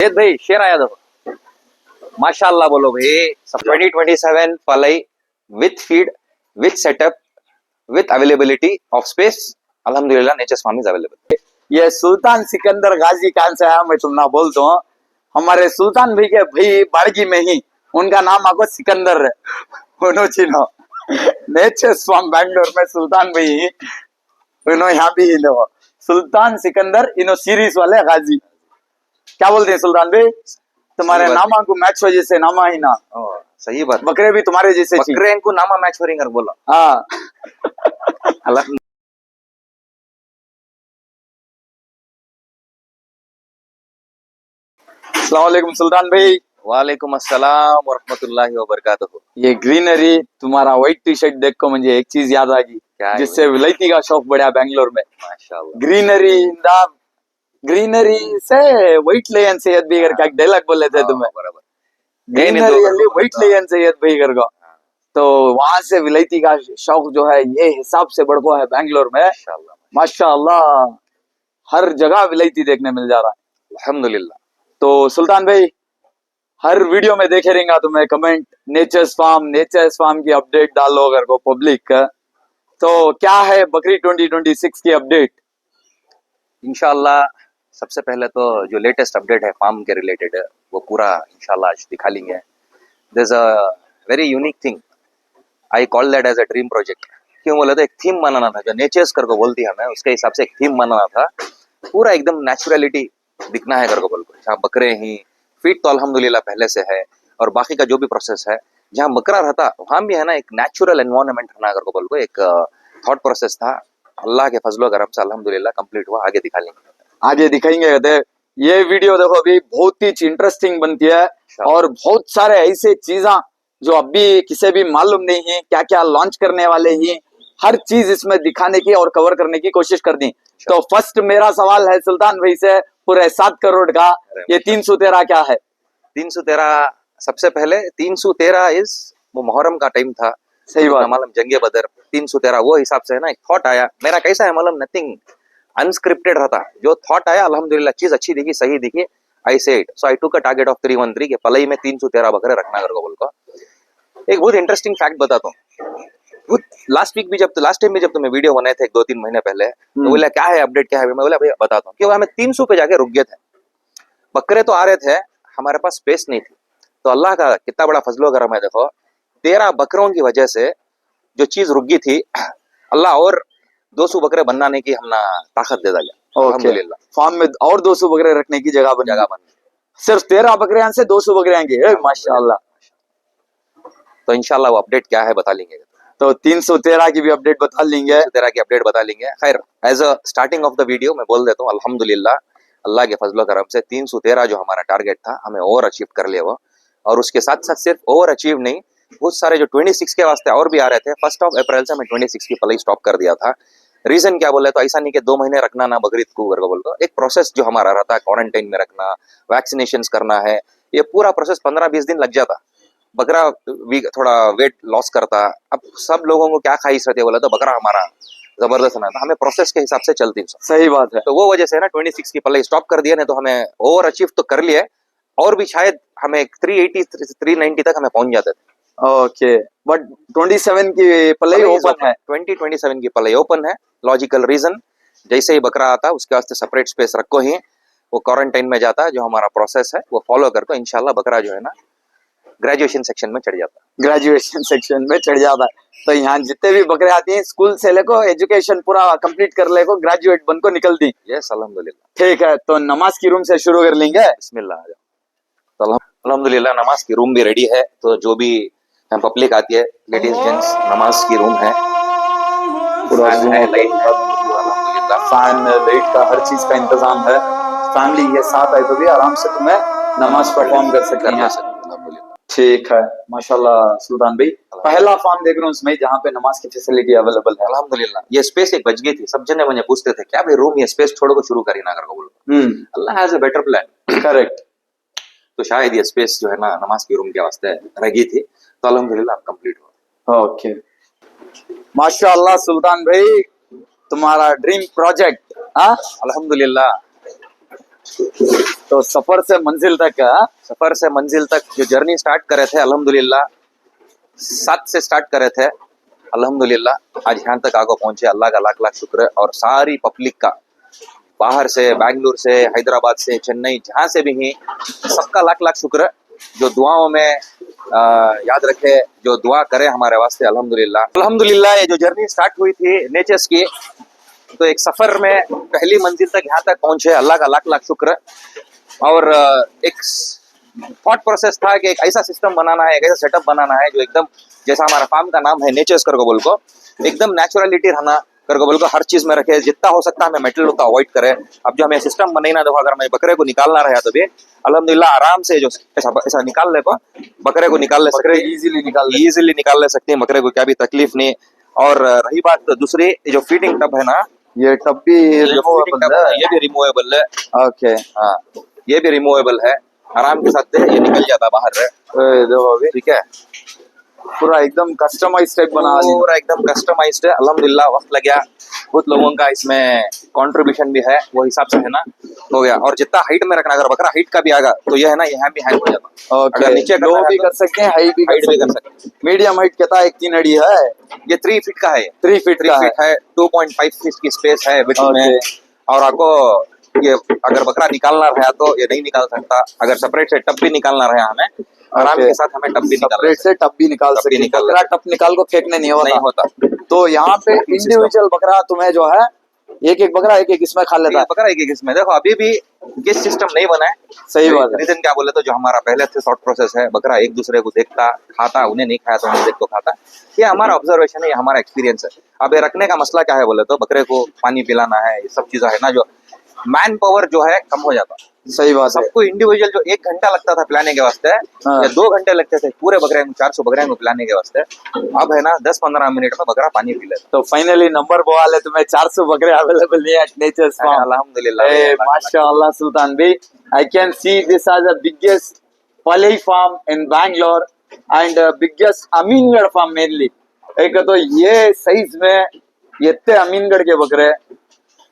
वेद भाई शेर आया देखो, माशाल्लाह बोलो भाई। 2027 पलई with feed, with setup, with availability of space. अल्हम्दुलिल्लाह नेचर फार्म इज अवेलेबल। ये सुल्तान सिकंदर गाजी कहाँ से आया मैं तुमना बोलता हूँ। हमारे सुल्तान भाई के भाई बाड़गी में ही उनका नाम आगो सिकंदर है। उन्होंने नेचर स्वाम बैंगलोर में सुल्तान भाई ही उन्होंने यहाँ भी लो सुल्तान सिकंदर इनो सीरीज वाले गाजी। क्या बोलते हैं सुल्तान भाई, तुम्हारे नामा को मैच हो जैसे नामा ही ना। सही बात। बकरे भी तुम्हारे जैसे बकरे को नामा मैच हो रिंगर बोला। हाँ अस्सलाम वालेकुम सुल्तान भाई। वालेकुम अस्सलाम वरहमतुल्लाहि वबरकातुहू। ये ग्रीनरी तुम्हारा व्हाइट टी शर्ट देख को मुझे एक चीज याद आ गई जिससे विलायती का शौक बढ़ा बेंगलोर में। माशाल्लाह। ग्रीनरी द ग्रीनरी से व्हाइट लेयन सेहत भी करके एक डायलॉग बोले थे तुम्हें। ग्रीनरी ಅಲ್ಲಿ व्हाइट लेयन सेहत भी करके तो वहां से विलायती का शौक जो है ये हिसाब से बढ़को है बेंगलोर में। माशाल्लाह हर जगह विलायती देखने मिल जा रहा है अल्हम्दुलिल्लाह। तो सुल्तान भाई हर वीडियो में देखे रहेंगे तुम्हें कमेंट नेचर्स फार्म की अपडेट डालो अगर को पब्लिक का। तो क्या है बकरी 2026 की अपडेट। इंशाल्लाह सबसे पहले तो जो लेटेस्ट अपडेट है फार्म के रिलेटेड वो पूरा इंशाल्लाह आज दिखा लेंगे। There is a very unique thing, I call that as a dream project. क्यों बोले तो एक थीम बनाना था जो नेचर्स करके बोलती है हमें, उसके हिसाब से एक थीम बनाना था। पूरा एकदम नेचुरलिटी दिखना है करके बोल को। जहाँ बकरे ही फीट तो अल्हम्दुलिल्लाह पहले से है और बाकी का जो भी प्रोसेस है जहाँ बकरा रहता वहां भी है ना एक नेचुरल एनवायरनमेंट रहना करके बोल को एक थॉट प्रोसेस था। अल्लाह के फजलो करम से अल्हम्दुलिल्लाह कंप्लीट हुआ। आगे दिखा लेंगे, आगे दिखाएंगे। ये वीडियो देखो अभी बहुत ही इंटरेस्टिंग बनती है और बहुत सारे ऐसे चीजा जो अभी किसी भी मालूम नहीं है क्या क्या लॉन्च करने वाले ही हर चीज इसमें दिखाने की और कवर करने की कोशिश कर दी। तो फर्स्ट मेरा सवाल है सुल्तान भाई से पूरे 7 करोड़ का ये 313 क्या है। 313 सबसे पहले 313 इज वो मुहर्रम का टाइम था। सही बात। मालूम जंगे बदर 313 वो हिसाब से है ना एक थॉट आया मेरा। कैसा है मालूम, नथिंग अनस्क्रिप्टेड रहता। जो थॉट आया अल्हम्दुलिल्लाह चीज अच्छी दिखी सही दिखी, आई से it. So I took a target of 313 के पलई में 313 बकरे रखना करके बोल को। एक बहुत इंटरेस्टिंग फैक्ट बताता हूँ। लास्ट टाइम भी जब तुम्हें वीडियो बनाए थे 2-3 महीने पहले तो बोला क्या है अपडेट क्या है, मैं बोला भैया बताता हूँ। क्योंकि हमें 300 पे जाके रुक गए थे। बकरे तो आ रहे थे, हमारे पास स्पेस नहीं थी। तो अल्लाह का कितना बड़ा फजलो करम है देखो, 13 बकरों की वजह से जो चीज रुक गई थी अल्लाह और 200 बकरे बनाने की हमने ताकत दे दिया अल्हम्दुलिल्लाह। फार्म में और 200 बकरे रखने की जगह बन सिर्फ 13 बकरे यहाँ से 200 बकरे आएंगे माशाल्लाह। तो इंशाल्लाह वो अपडेट क्या है बता लेंगे। तो 313 की भी अपडेट बता लेंगे, 313 की अपडेट बता लेंगे। खैर as a starting of the video मैं बोल देता हूँ अल्हम्दुलिल्लाह अल्लाह के फजलो करम से 313 जो हमारा टारगेट था हमें ओवर अचीव कर लिया वो। और उसके साथ साथ सिर्फ ओवर अचीव नहीं, बहुत सारे जो 26 के वास्ते और भी आ रहे थे 1 अप्रैल से मैं 26 की पलाई स्टॉप कर दिया था। रीजन क्या बोले तो ऐसा नहीं कि 2 महीने रखना ना बकरीद को करके बोल दो। एक प्रोसेस जो हमारा रहता है क्वारंटाइन में रखना, वैक्सीनेशन करना है, ये पूरा प्रोसेस 15-20 दिन लग जाता। बकरा थोड़ा वेट लॉस करता। अब सब लोगों को क्या ख्वाहिश रहती है बोला तो बकरा हमारा जबरदस्त ना था, हमें प्रोसेस के हिसाब से चलती। सही बात है। तो वो वजह से ना 26 की पलाई स्टॉप कर दिया, नहीं तो हमें ओवर अचीव तो कर लिए और भी शायद हमें 380 390 तक हमें पहुंच जाते थे। ओके बट 27 की पलाई ओपन है। 2027 की पलाई ओपन है। लॉजिकल रीजन जैसे ही बकरा आता उसके वास्ते सेपरेट स्पेस रखो ही वो क्वारंटाइन में जाता है। जो हमारा प्रोसेस है वो फॉलो करके इंशाल्लाह बकरा जो है ना ग्रेजुएशन सेक्शन में चढ़ जाता है। ग्रेजुएशन सेक्शन में चढ़ जाता है। तो यहाँ जितने भी बकरे आती हैं स्कूल से लेको एजुकेशन पूरा कंप्लीट कर लेको ग्रेजुएट बन को निकलती। यस अल्हम्दुलिल्लाह। ठीक है तो नमाज की रूम से शुरू कर लेंगे। बिस्मिल्लाह। तो अल्हम्दुलिल्लाह नमाज की रूम भी रेडी है। तो जो भी पब्लिक आती है लेडीज जेंट्स नमाज की रूम है, पूरा है, लाइट है, फैन लाइट का हर चीज का इंतजाम है। फैमिली के साथ आए तो भी आराम से तुम्हें नमाज परफॉर्म कर सकते हैं। ठीक है माशाल्लाह सुल्तान भाई पहला फार्म देख रहा हूँ उसमें जहाँ पे नमाज की फैसिलिटी अवेलेबल है अल्हम्दुलिल्लाह। ये स्पेस एक बच गई थी, सब जने मुझे पूछते थे क्या भाई रूम ये स्पेस छोड़ को शुरू करी ना कर बोलो। Allah has a better plan. Correct. तो शायद ये स्पेस जो है ना नमाज की रूम के वास्ते रह गई थी, तो अल्हम्दुलिल्लाह अब कंप्लीट हुआ। ओके माशाल्लाह सुल्तान भाई तुम्हारा ड्रीम प्रोजेक्ट। अल्हम्दुलिल्लाह तो सफर से मंजिल तक सफर से मंजिल तक जो जर्नी स्टार्ट करे थे अल्हम्दुलिल्लाह 7 से स्टार्ट करे थे अल्हम्दुलिल्लाह आज यहाँ तक आगे पहुंचे। अल्लाह का लाख लाख शुक्र है। और सारी पब्लिक का बाहर से, बैंगलोर से, हैदराबाद से, चेन्नई, जहाँ से भी हैं, सबका लाख लाख शुक्र है जो दुआओं में याद रखे, जो दुआ करे हमारे वास्ते। अल्हम्दुलिल्लाह अल्हम्दुलिल्लाह। ये जो जर्नी स्टार्ट हुई थी नेचर्स की, तो एक सफर में पहली मंजिल तक यहाँ तक पहुंचे, अल्लाह का लाख लाख शुक्र है। और एक थॉट प्रोसेस था कि एक ऐसा सिस्टम बनाना है, एक ऐसा सेटअप बनाना है जो एकदम, जैसा हमारा फार्म का नाम है नेचर्स करको बोल को, एकदम नेचुरलिटी रहना करको बोल को, हर चीज में रखे, जितना हो सकता है हमें मेटल होता अवॉइड करे। अब जो हमें सिस्टम बनाई ना, देखो अगर मैं बकरे को निकालना रहा तो भी अल्हम्दुलिल्लाह आराम से जो ऐसा निकाल ले, बकरे को निकाल ले सकते, इजीली निकाल ले सकते हैं बकरे को, क्या भी तकलीफ नहीं। और रही बात दूसरी, जो फीडिंग टब है ना, ये टब भी जो feeding tub है ना, ये भी रिमूवेबल है। ओके, हाँ, ये भी रिमूवेबल है, आराम के साथ ये निकल जाता है बाहर। देखो अभी ठीक है, पूरा एकदम कस्टमाइज टाइप बना ली। पूरा एकदम कस्टमाइज्ड है। अल्हम्दुलिल्लाह वक्त लग गया, बहुत लोगों का इसमें कंट्रीब्यूशन भी है, वो हिसाब से है ना हो गया। और जितना हाइट में रखना, अगर बकरा हाइट का भी आएगा तो ये है ना, यहाँ भी हैंग हो जाता। ओके, अगर नीचे लो भी कर सकते हैं, हाइट भी कर सकते हैं। मीडियम हाइट कहता है 3 अड़ी है, ये 3 फीट का है, 3 फीट का है, 2.5 फीट की स्पेस है विड्थ में। और आपको ये अगर बकरा निकालना रहा तो ये नहीं निकाल सकता। अगर सेपरेट से टब भी निकालना रहा हमें, आराम के साथ हमें टब भी सेपरेट से टब भी निकाल सकते हैं। बकरा टब निकाल को फेंकने नहीं होता। तो यहाँ पे इंडिविजुअल बकरा तुम्हें जो है, एक एक बकरा एक एक इसमें खा लेता है। बकरा एक एक इसमें, देखो अभी भी ये सिस्टम नहीं बना है। सही बात है। रीजन क्या बोले तो, जो हमारा पहले से थॉट प्रोसेस है, बकरा एक दूसरे को देखता, खाता, उन्हें नहीं खाया तो उन्हें देख को खाता। ये हमारा ऑब्जर्वेशन है, ये हमारा एक्सपीरियंस है। अब ये रखने का मसला क्या है बोले तो, बकरे को पानी पिलाना है, ये सब चीजें है ना, जो मैन पावर जो है कम हो जाता। सही बात है। सबको इंडिविजुअल जो 1 घंटा लगता था पिलाने के वास्ते, या 2 घंटे लगते थे पूरे बकरे को, 400 बकरे को पिलाने के वास्ते, अब है ना 10-15 मिनट में बकरा पानी पी लेता। तो फाइनली नंबर बोल है, तुम्हें 400 बकरे अवेलेबल नहीं है नेचर्स फार्म। अल्हम्दुलिल्लाह, माशाअल्लाह Sultan bhai, I can see this are the biggest पलई farm in Bangalore and biggest Amingarh farm mainly. एक तो ये साइज में ये अमीनगढ़ के बकरे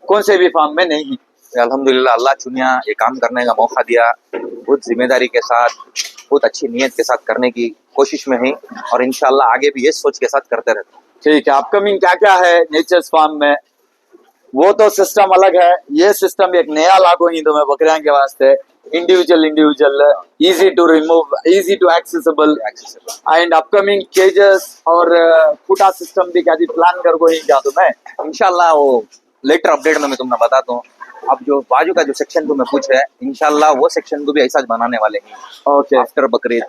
कौन से भी फार्म में नहीं। अल्हम्दुलिल्लाह, अल्लाह चुनिया ये काम करने का मौका दिया, बहुत जिम्मेदारी के साथ, बहुत अच्छी नीयत के साथ करने की कोशिश में है। और इंशाल्लाह आगे भी ये सोच के साथ करते रहते। ठीक है, अपकमिंग क्या क्या है नेचर्स फार्म में, वो तो सिस्टम अलग है। ये सिस्टम एक नया लागू ही तुम्हें बकरियां के वास्ते, individual, easy to remove, easy to accessible and upcoming cages और खूटा सिस्टम भी क्या प्लान कर को ही क्या तुम्हें इंशाल्लाह वो लेटर अपडेट में मैं तुम्हें बताता हूँ। अब जो बाजू का जो सेक्शन तुम्हें पूछ रहे हैं, इंशाल्लाह वो सेक्शन को भी ऐसा बनाने वाले हैं। ओके, आफ्टर बकरीद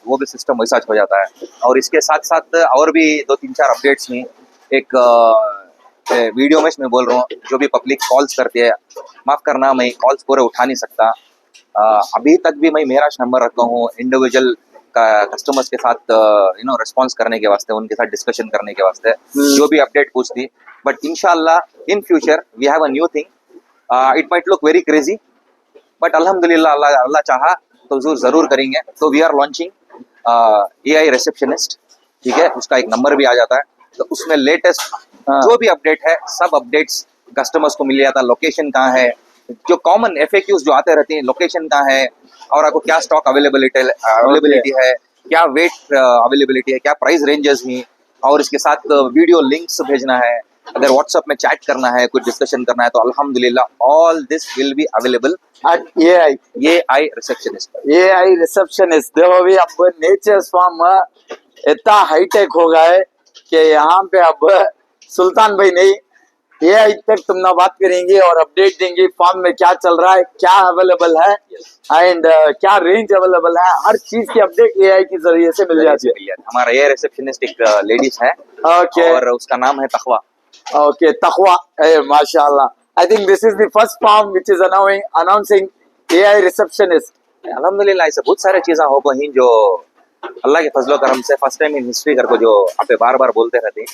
वो भी सिस्टम वैसा हो जाता है। और इसके साथ साथ और भी 2-3-4 अपडेट्स हैं। एक वीडियो में मैं बोल रहा हूँ, जो भी पब्लिक कॉल्स करती है, माफ करना मैं कॉल्स पूरे उठा नहीं सकता। अभी तक भी मैं मेरा नंबर रखता हूँ इंडिविजुअल कस्टमर्स के साथ रिस्पॉन्स करने के वास्ते, उनके साथ डिस्कशन करने के वास्ते, जो भी अपडेट पूछती। बट इंशाल्लाह in future we have a new thing, it might look very crazy, but अल्हम्दुलिल्लाह अल्लाह चाहा तो जरूर करेंगे। तो we are launching AI receptionist, ठीक है, उसका एक नंबर भी आ जाता है। तो उसमें लेटेस्ट जो भी अपडेट है, सब अपडेट्स कस्टमर्स को मिल जाता है। लोकेशन कहाँ है, जो कॉमन FAQs जो आते रहते हैं, लोकेशन कहाँ है, और आपको क्या स्टॉक अवेलेबिलिटी है, क्या वेट अवेलेबिलिटी है, क्या प्राइस रेंजेस हैं, और इसके साथ वीडियो लिंक्स भेजना है, अगर व्हाट्सएप में चैट करना है, कुछ डिस्कशन करना है, तो अल्हम्दुलिल्लाह all this will be available at AI receptionist. देखो भी अब नेचर्स फार्म इतना हाईटेक हो गया है कि यहाँ पे अब सुल्तान भाई नहीं, AI तक तुम ना बात करेंगे और अपडेट देंगे फार्म में क्या चल रहा है, क्या अवेलेबल है एंड क्या रेंज अवेलेबल है, हर चीज की अपडेट AI के जरिए से मिल जाती है। हमारा AI रिसेप्शनिस्ट एक लेडीज है, ओके, और उसका नाम है तखवा। ओके, तखवा, माशाल्लाह। I think this is the first farm which is announcing AI receptionist. अल्हम्दुलिल्लाह, ऐसे बहुत सारे चीजें हो गई जो अल्लाह के फजलो करम से फर्स्ट टाइम इन हिस्ट्री करको, जो आप बार बार बोलते रहते हैं,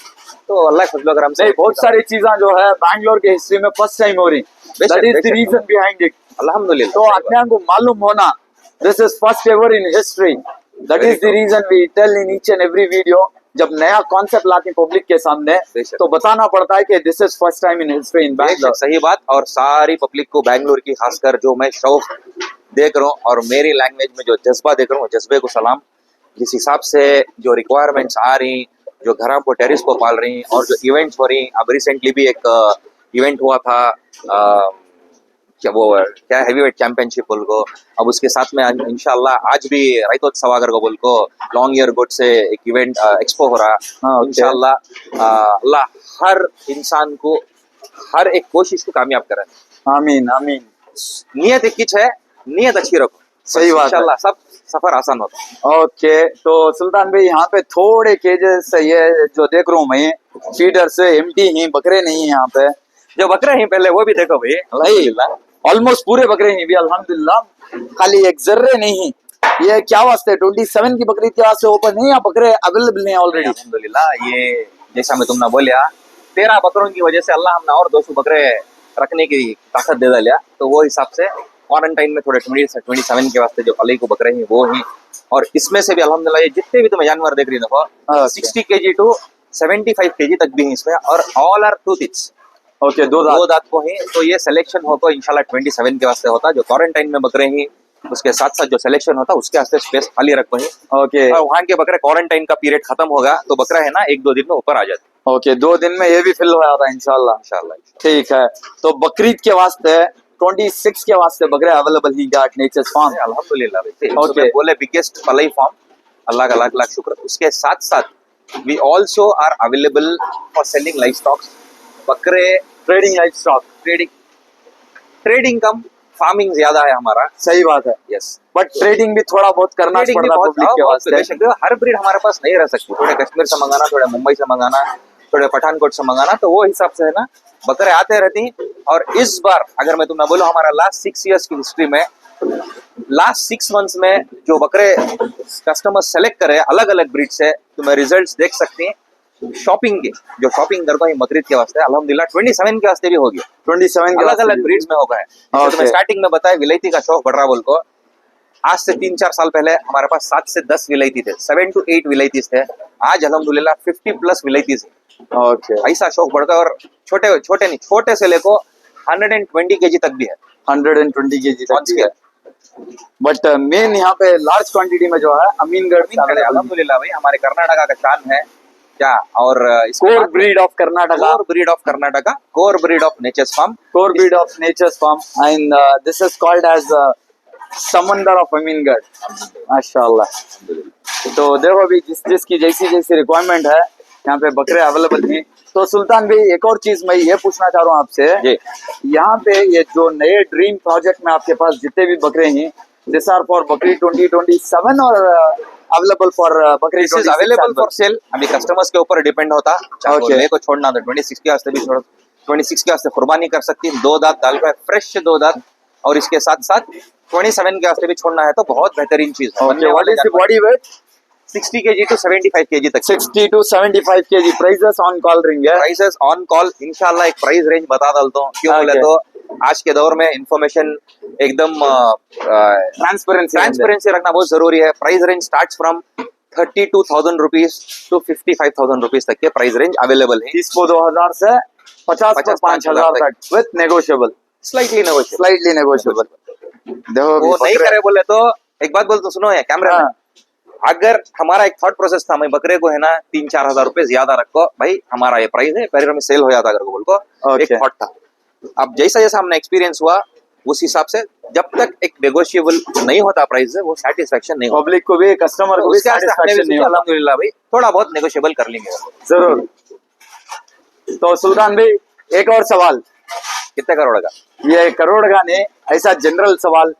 तो अल्लाह के फजलो करम से बहुत सारी चीजें जो है बैंगलोर के हिस्ट्री में फर्स्ट टाइम हो रही, that is the reason behind it. अल्हम्दुलिल्लाह, तो अपने को मालूम होना, this is first ever in history, that is the reason we tell in each and every video जब नया कॉन्सेप्ट लाते हैं पब्लिक के सामने बेशक। तो बताना पड़ता है कि this is first time in history in Bangalore. सही बात। और सारी पब्लिक को बैंगलोर की खासकर जो मैं शौक देख रहा हूँ और मेरी लैंग्वेज में जो जज्बा देख रहा हूँ, जज्बे को सलाम। जिस हिसाब से जो रिक्वायरमेंट्स आ रही, जो घरों को टेरिस को पाल रही और जो इवेंट्स हो रही, अब रिसेंटली भी एक इवेंट हुआ था, क्या वो क्या हैवीवेट चैंपियनशिप बोल को, अब उसके साथ में इंशाल्लाह आज भी राइतोत्सवागर को बोल को लॉन्ग ईयर गुड से एक इवेंट एक्सपो हो रहा। हाँ, okay. इंशाल्लाह अल्लाह हर इंसान को हर एक कोशिश को कामयाब करे। आमीन आमीन। नियत एक किच है, नियत अच्छी रखो, सही बात है। इंशाल्लाह सब सफर आसान होता है। ओके, तो सुल्तान भाई यहाँ पे थोड़े केजेस ये जो देख रहा हूँ मैं, फीडर से एम्प्टी ही, बकरे नहीं है यहाँ पे। जो बकरे हैं पहले वो भी देखो भाई, अल्हम्दुलिल्लाह ऑलमोस्ट पूरे बकरे हैं भी अल्हम्दुलिल्लाह, खाली एक जर्रे नहीं है। ये क्या वास्ते 27 की बकरी के वास्ते ओपन नहीं या बकरे अवेलेबल हैं ऑलरेडी? अल्हम्दुलिल्लाह। ये जैसा मैं तुमने बोलिया 13 बकरों की वजह से अल्लाह हमने और 200 बकरे रखने की ताकत दे दिया, तो वो हिसाब से क्वारंटाइन में थोड़े 27 के वास्ते जो अलग को बकरे हैं वो ही। और इसमें से भी अल्हम्दुलिल्लाह ये जितने भी तुम्हें जानवर देख रही देखो, 60 kg टू 75 kg तक भी हैं इसमें, और all are two teeth. Okay, दो दांत को ही। तो ये सिलेक्शन होगा इंशाल्लाह 27 के वास्ते होता, जो क्वारंटाइन में बकरे ही उसके साथ साथ जो सिलेक्शन होता उसके वास्ते स्पेस खाली रखो ही। ओके और वहाँ के बकरे क्वारंटाइन का पीरियड खत्म होगा तो बकरा है ना 1-2 दिन में ऊपर आ जाते। ओके, 2 दिन में ये भी फिल हो जाता है इंशाल्लाह। इंशाल्लाह ठीक है, तो बकरीद के वास्ते 26 के वास्ते बकरे अवेलेबल ही गा नेचर्स फार्म। अल्हम्दुलिल्लाह भाई। Okay. तो बोले बिगेस्ट पलाई फार्म, अल्लाह का लाख लाख शुक्र। उसके साथ साथ we also are available for selling live stocks. बकरे trading life stock, trading cum farming ज्यादा है हमारा। सही बात है। यस, बट ट्रेडिंग भी थोड़ा बहुत करना ट्रेडिंग भी पड़ता है बहुत पब्लिक के वास्ते। बेशक हर ब्रीड हमारे पास नहीं रह सकती, थोड़े कश्मीर से मंगाना, थोड़े मुंबई से मंगाना, थोड़े पठानकोट से मंगाना, तो वो हिसाब से है ना बकरे आते रहती हैं। और इस बार अगर मैं तुम्हें बोलूं हमारा लास्ट 6 इयर्स की हिस्ट्री में लास्ट 6 मंथ्स में जो बकरे कस्टमर सेलेक्ट करे अलग अलग ब्रीड से, तुम्हें रिजल्ट्स देख सकती हैं। शॉपिंग के जो शॉपिंग करता है बकरीद के वास्ते अल्हम्दुलिल्लाह 27 के वास्ते भी हो गया, 27 के अलग अलग ब्रीड्स में हो गए। जैसे तुम्हें स्टार्टिंग में बताया विलायती का शौक बढ़ रहा बोल को, आज से 3-4 साल पहले हमारे पास 7 से 10 विलायती थे, 7 to 8 विलायतीज थे। आज अल्हम्दुलिल्लाह 50+ विलायतीज है। ओके, ऐसा शौक बढ़ गया। और छोटे से लेको 120 kg तक भी है, 120 केजी On तक भी है। बट मेन यहाँ पे लार्ज क्वांटिटी में जो है अमीनगढ़ अल्हम्दुलिल्लाह भाई हमारे कर्नाटका का शान है क्या। और core breed of Karnataka, core breed of nature's farm, core breed of nature's farm, and this is called as Samandar of Aminagarh. माशाल्लाह। तो देखो अभी जिसकी जैसी जैसी रिक्वायरमेंट है यहाँ पे बकरे अवेलेबल हैं। तो सुल्तान भाई एक और चीज मैं ये पूछना चाह रहा हूँ आपसे, यहाँ पे ये जो नए ड्रीम प्रोजेक्ट में आपके पास जितने भी बकरे हैं, दिस आर फॉर बकरी 2027 और अवेलेबल फॉर बकरी अवेलेबल फॉर सेल। अभी कस्टमर्स के ऊपर डिपेंड होता, चाहे को छोड़ना तो 26 के वास्ते भी छोड़, 26 के वास्ते कुर्बानी कर सकती है। 2 दांत डाल कर फ्रेश 2 दांत, और इसके साथ साथ 27 के वास्ते भी छोड़ना है तो बहुत बेहतरीन चीज है। What is the body weight? 60 kg to 75 kg तक, 60 to 75 kg। Prices on call रहेंगे, प्राइसेस ऑन कॉल इंशाल्लाह। एक प्राइस रेंज बता डालता हूँ, क्यों बोले तो आज के दौर में इंफॉर्मेशन एकदम ट्रांसपेरेंसी रखना बहुत जरूरी है। Price range starts from 32,000 rupees to 55,000 rupees तक के प्राइस रेंज अवेलेबल है। इसको 2000 से 50,000 तक विथ नेगोशिएबल, स्लाइटली नेगोशिएबल। देखो वो नहीं करे बोले तो एक बात बोल तो सुनो यार कैमरा में, अगर हमारा एक थॉट प्रोसेस था मैं बकरे को है ना 3-4 हजार रुपए ज्यादा रखो भाई, हमारा ये प्राइस है पैर में सेल हो जाता अगर को बोल को, एक थॉट था। अब जैसा जैसा हमने एक्सपीरियंस हुआ उस हिसाब से जब तक एक नेगोशिएबल नहीं होता प्राइस है वो सेटिस्फेक्शन नहीं होता। पब्लिक को भी कस्टमर को भी सेटिस्फेक्शन नहीं होता। अल्हम्दुलिल्लाह भाई थोड़ा बहुत नेगोशिएबल कर लेंगे जरूर। तो सुल्तान भाई एक और सवाल, कितने करोड़ का? ये करोड़ का नहीं, ऐसा जनरल सवाल,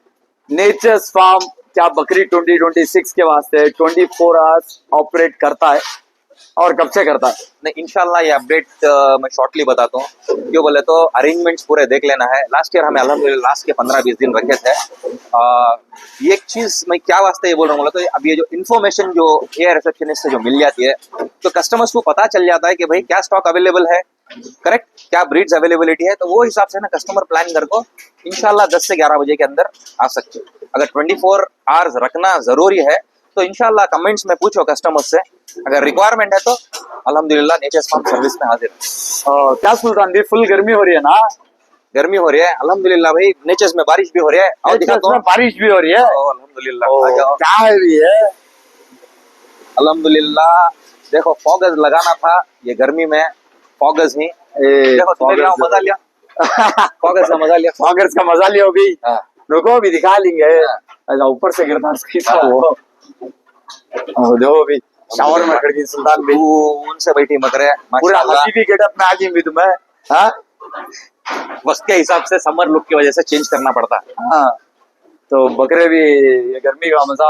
नेचर्स फार्म क्या बकरी 2026 के वास्ते 24 आवर्स ऑपरेट करता है और कब से करता है? नहीं इंशाल्लाह ये अपडेट मैं शॉर्टली बताता हूँ, क्यों बोले तो अरेंजमेंट्स पूरे देख लेना है। लास्ट ईयर हमें अल्हम्दुलिल्लाह लास्ट के 15-20 दिन रखे थे। ये एक चीज मैं क्या वास्ते ये बोल रहा हूँ बोला तो अब ये जो इन्फॉर्मेशन जो एयर रिसेप्शनिस्ट से जो मिल जाती है तो कस्टमर्स को पता चल जाता है कि भाई क्या स्टॉक अवेलेबल है, करेक्ट, क्या ब्रीड्स अवेलेबिलिटी है, तो वो हिसाब से ना कस्टमर प्लान कर को इंशाल्लाह 10 से 11 बजे के अंदर आ सकते। अगर 24 आवर्स रखना जरूरी है तो इंशाल्लाह कमेंट्स में पूछो कस्टमर से अगर रिक्वायरमेंट है तो अल्हम्दुलिल्लाह नेचर्स फार्म सर्विस में हाजिर है। क्या सुल्तान भी फुल गर्मी हो रही है ना? गर्मी हो रही है अल्हम्दुलिल्लाह भाई, नेचर्स में बारिश भी हो रही है और दिखाता हूँ। बारिश भी हो रही है। अल्हम्दुलिल्लाह आ जाओ। क्या है ये? अल्हम्दुलिल्लाह देखो फॉगस लगाना था ये गर्मी में, फॉगस ही देखो तुम्हें भी मजा लिया, फॉगस का मजा लिया। फॉगस का मजा लिया अभी। हाँ। रुको अभी दिखा लेंगे। अच्छा ऊपर से गिरता है वो। देखो अभी शावर में खड़ी सुल्तान भी उनसे बैठी मकरे पूरा माशाल्लाह। हसीबी गेटअप में आ गई भी तुम्हें। हाँ वक्त के हिसाब से समर लुक की वजह से चेंज करना पड़ता है। हाँ तो बकरे भी ये गर्मी का मजा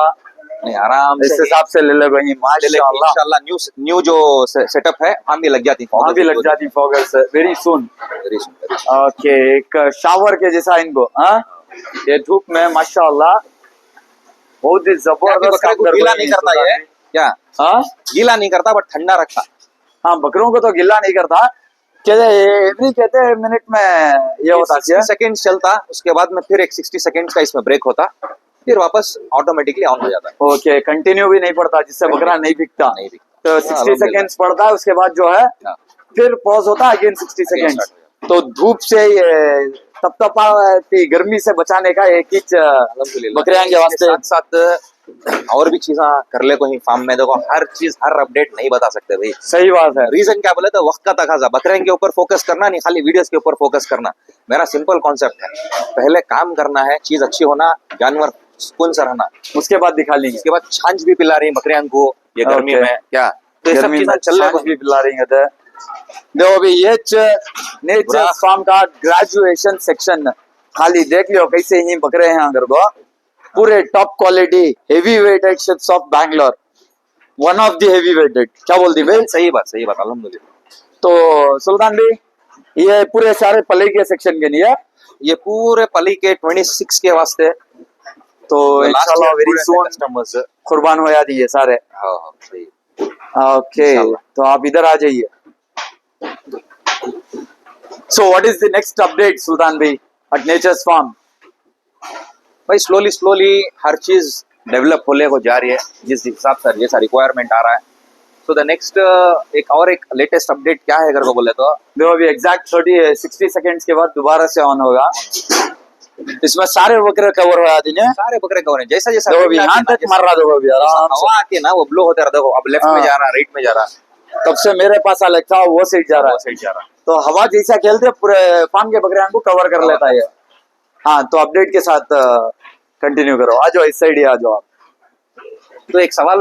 नहीं आराम इस से हिसाब से ले ले भाई माशाल्लाह। इंशाल्लाह न्यू जो सेटअप है वहां भी लग जाती वहां भी लग जाती फॉगस वेरी सुन। वेरी सुंदर। ओके एक शावर के जैसा इनको। हाँ ये धूप में माशाल्लाह बहुत ही जबरदस्त बकरे को काम कर गीला रही नहीं है करता ये क्या? हाँ गीला नहीं करता बट ठंडा रखता। हाँ बकरों को तो गिल्ला नहीं करता। एवरी कहते हैं मिनट में ये होता है 60 सेकेंड्स चलता, उसके बाद में फिर एक 60 सेकेंड्स का इसमें ब्रेक होता, फिर वापस ऑटोमेटिकली ऑन हो जाता है। ओके कंटिन्यू भी नहीं पड़ता जिससे बकरा नहीं बिकता। नहीं बिकता। तो हाँ, 60 अल्हम्दुलिल्लाह। सेकेंड्स पड़ता है उसके बाद जो है हाँ। फिर पॉज होता है अगेन 60 सेकेंड्स। तो धूप से ये तपतपाती गर्मी से बचाने का एक ही अल्हम्दुलिल्लाह। बकरियां के वास्ते साथ साथ और भी चीजें कर ले को ही फार्म में। देखो हर चीज हर अपडेट नहीं बता सकते भाई। सही बात है। रीजन क्या बोले तो वक्त का तकाजा, बकरियों के ऊपर फोकस करना नहीं, खाली वीडियोस के ऊपर फोकस करना। मेरा सिंपल कॉन्सेप्ट है, पहले काम करना है, चीज अच्छी होना, जानवर सुकून से रहना, उसके बाद दिखा लेंगे। उसके बाद छाछ भी पिला रही बकरियां को ये गर्मी Okay. में क्या, तो ये सब गर्मी चीजें में चल रहे छाछ भी पिला रही है। देखो अभी ये नेचर फार्म का ग्रेजुएशन सेक्शन खाली देख लियो कैसे ही बकरे हैं अगर को पूरे top quality heavy weighted sheeps of Bangalore one of the heavy weighted. क्या बोलती भाई? सही बात अल्हम्दुलिल्लाह। तो सुल्तान भी ये पूरे सारे पले के सेक्शन के लिए ये पूरे पली के 26 के वास्ते तो इंशाल्लाह वेरी सून कस्टमर्स। कुर्बान हो जाती है सारे। हाँ सही। ओके इंशाल्लाह। तो आप इधर आ जाइए। So what is the next update Sultan भाई एट नेचर्स फार्म? भाई स्लोली हर चीज डेवलप होने को जा रही है जिस हिसाब से जैसा रिक्वायरमेंट आ रहा है। सो द नेक्स्ट एक लेटेस्ट अपडेट क्या है अगर को बोले तो देखो अभी एग्जैक्ट 60 सेकेंड्स के बाद दोबारा से ऑन होगा। इसमें सारे बकरे कवर हो जाती है। सारे बकरे कवर हैं जैसा जैसा देखो अभी यहाँ तक मार रहा देखो अभी आराम से। हवा आती है ना वो ब्लो होता रहता है। देखो अब लेफ्ट में हाँ। जा रहा, राइट में जा रहा, तब से मेरे पास अलेक्सा वो साइड जा रहा वो है। साइड जा रहा। तो हवा जैसा खेलते पूरे फार्म के बकरियां को कवर कर लेता है। हाँ तो अपडेट के साथ कंटिन्यू करो। आ जाओ इस साइड ही आ जाओ आप। तो एक सवाल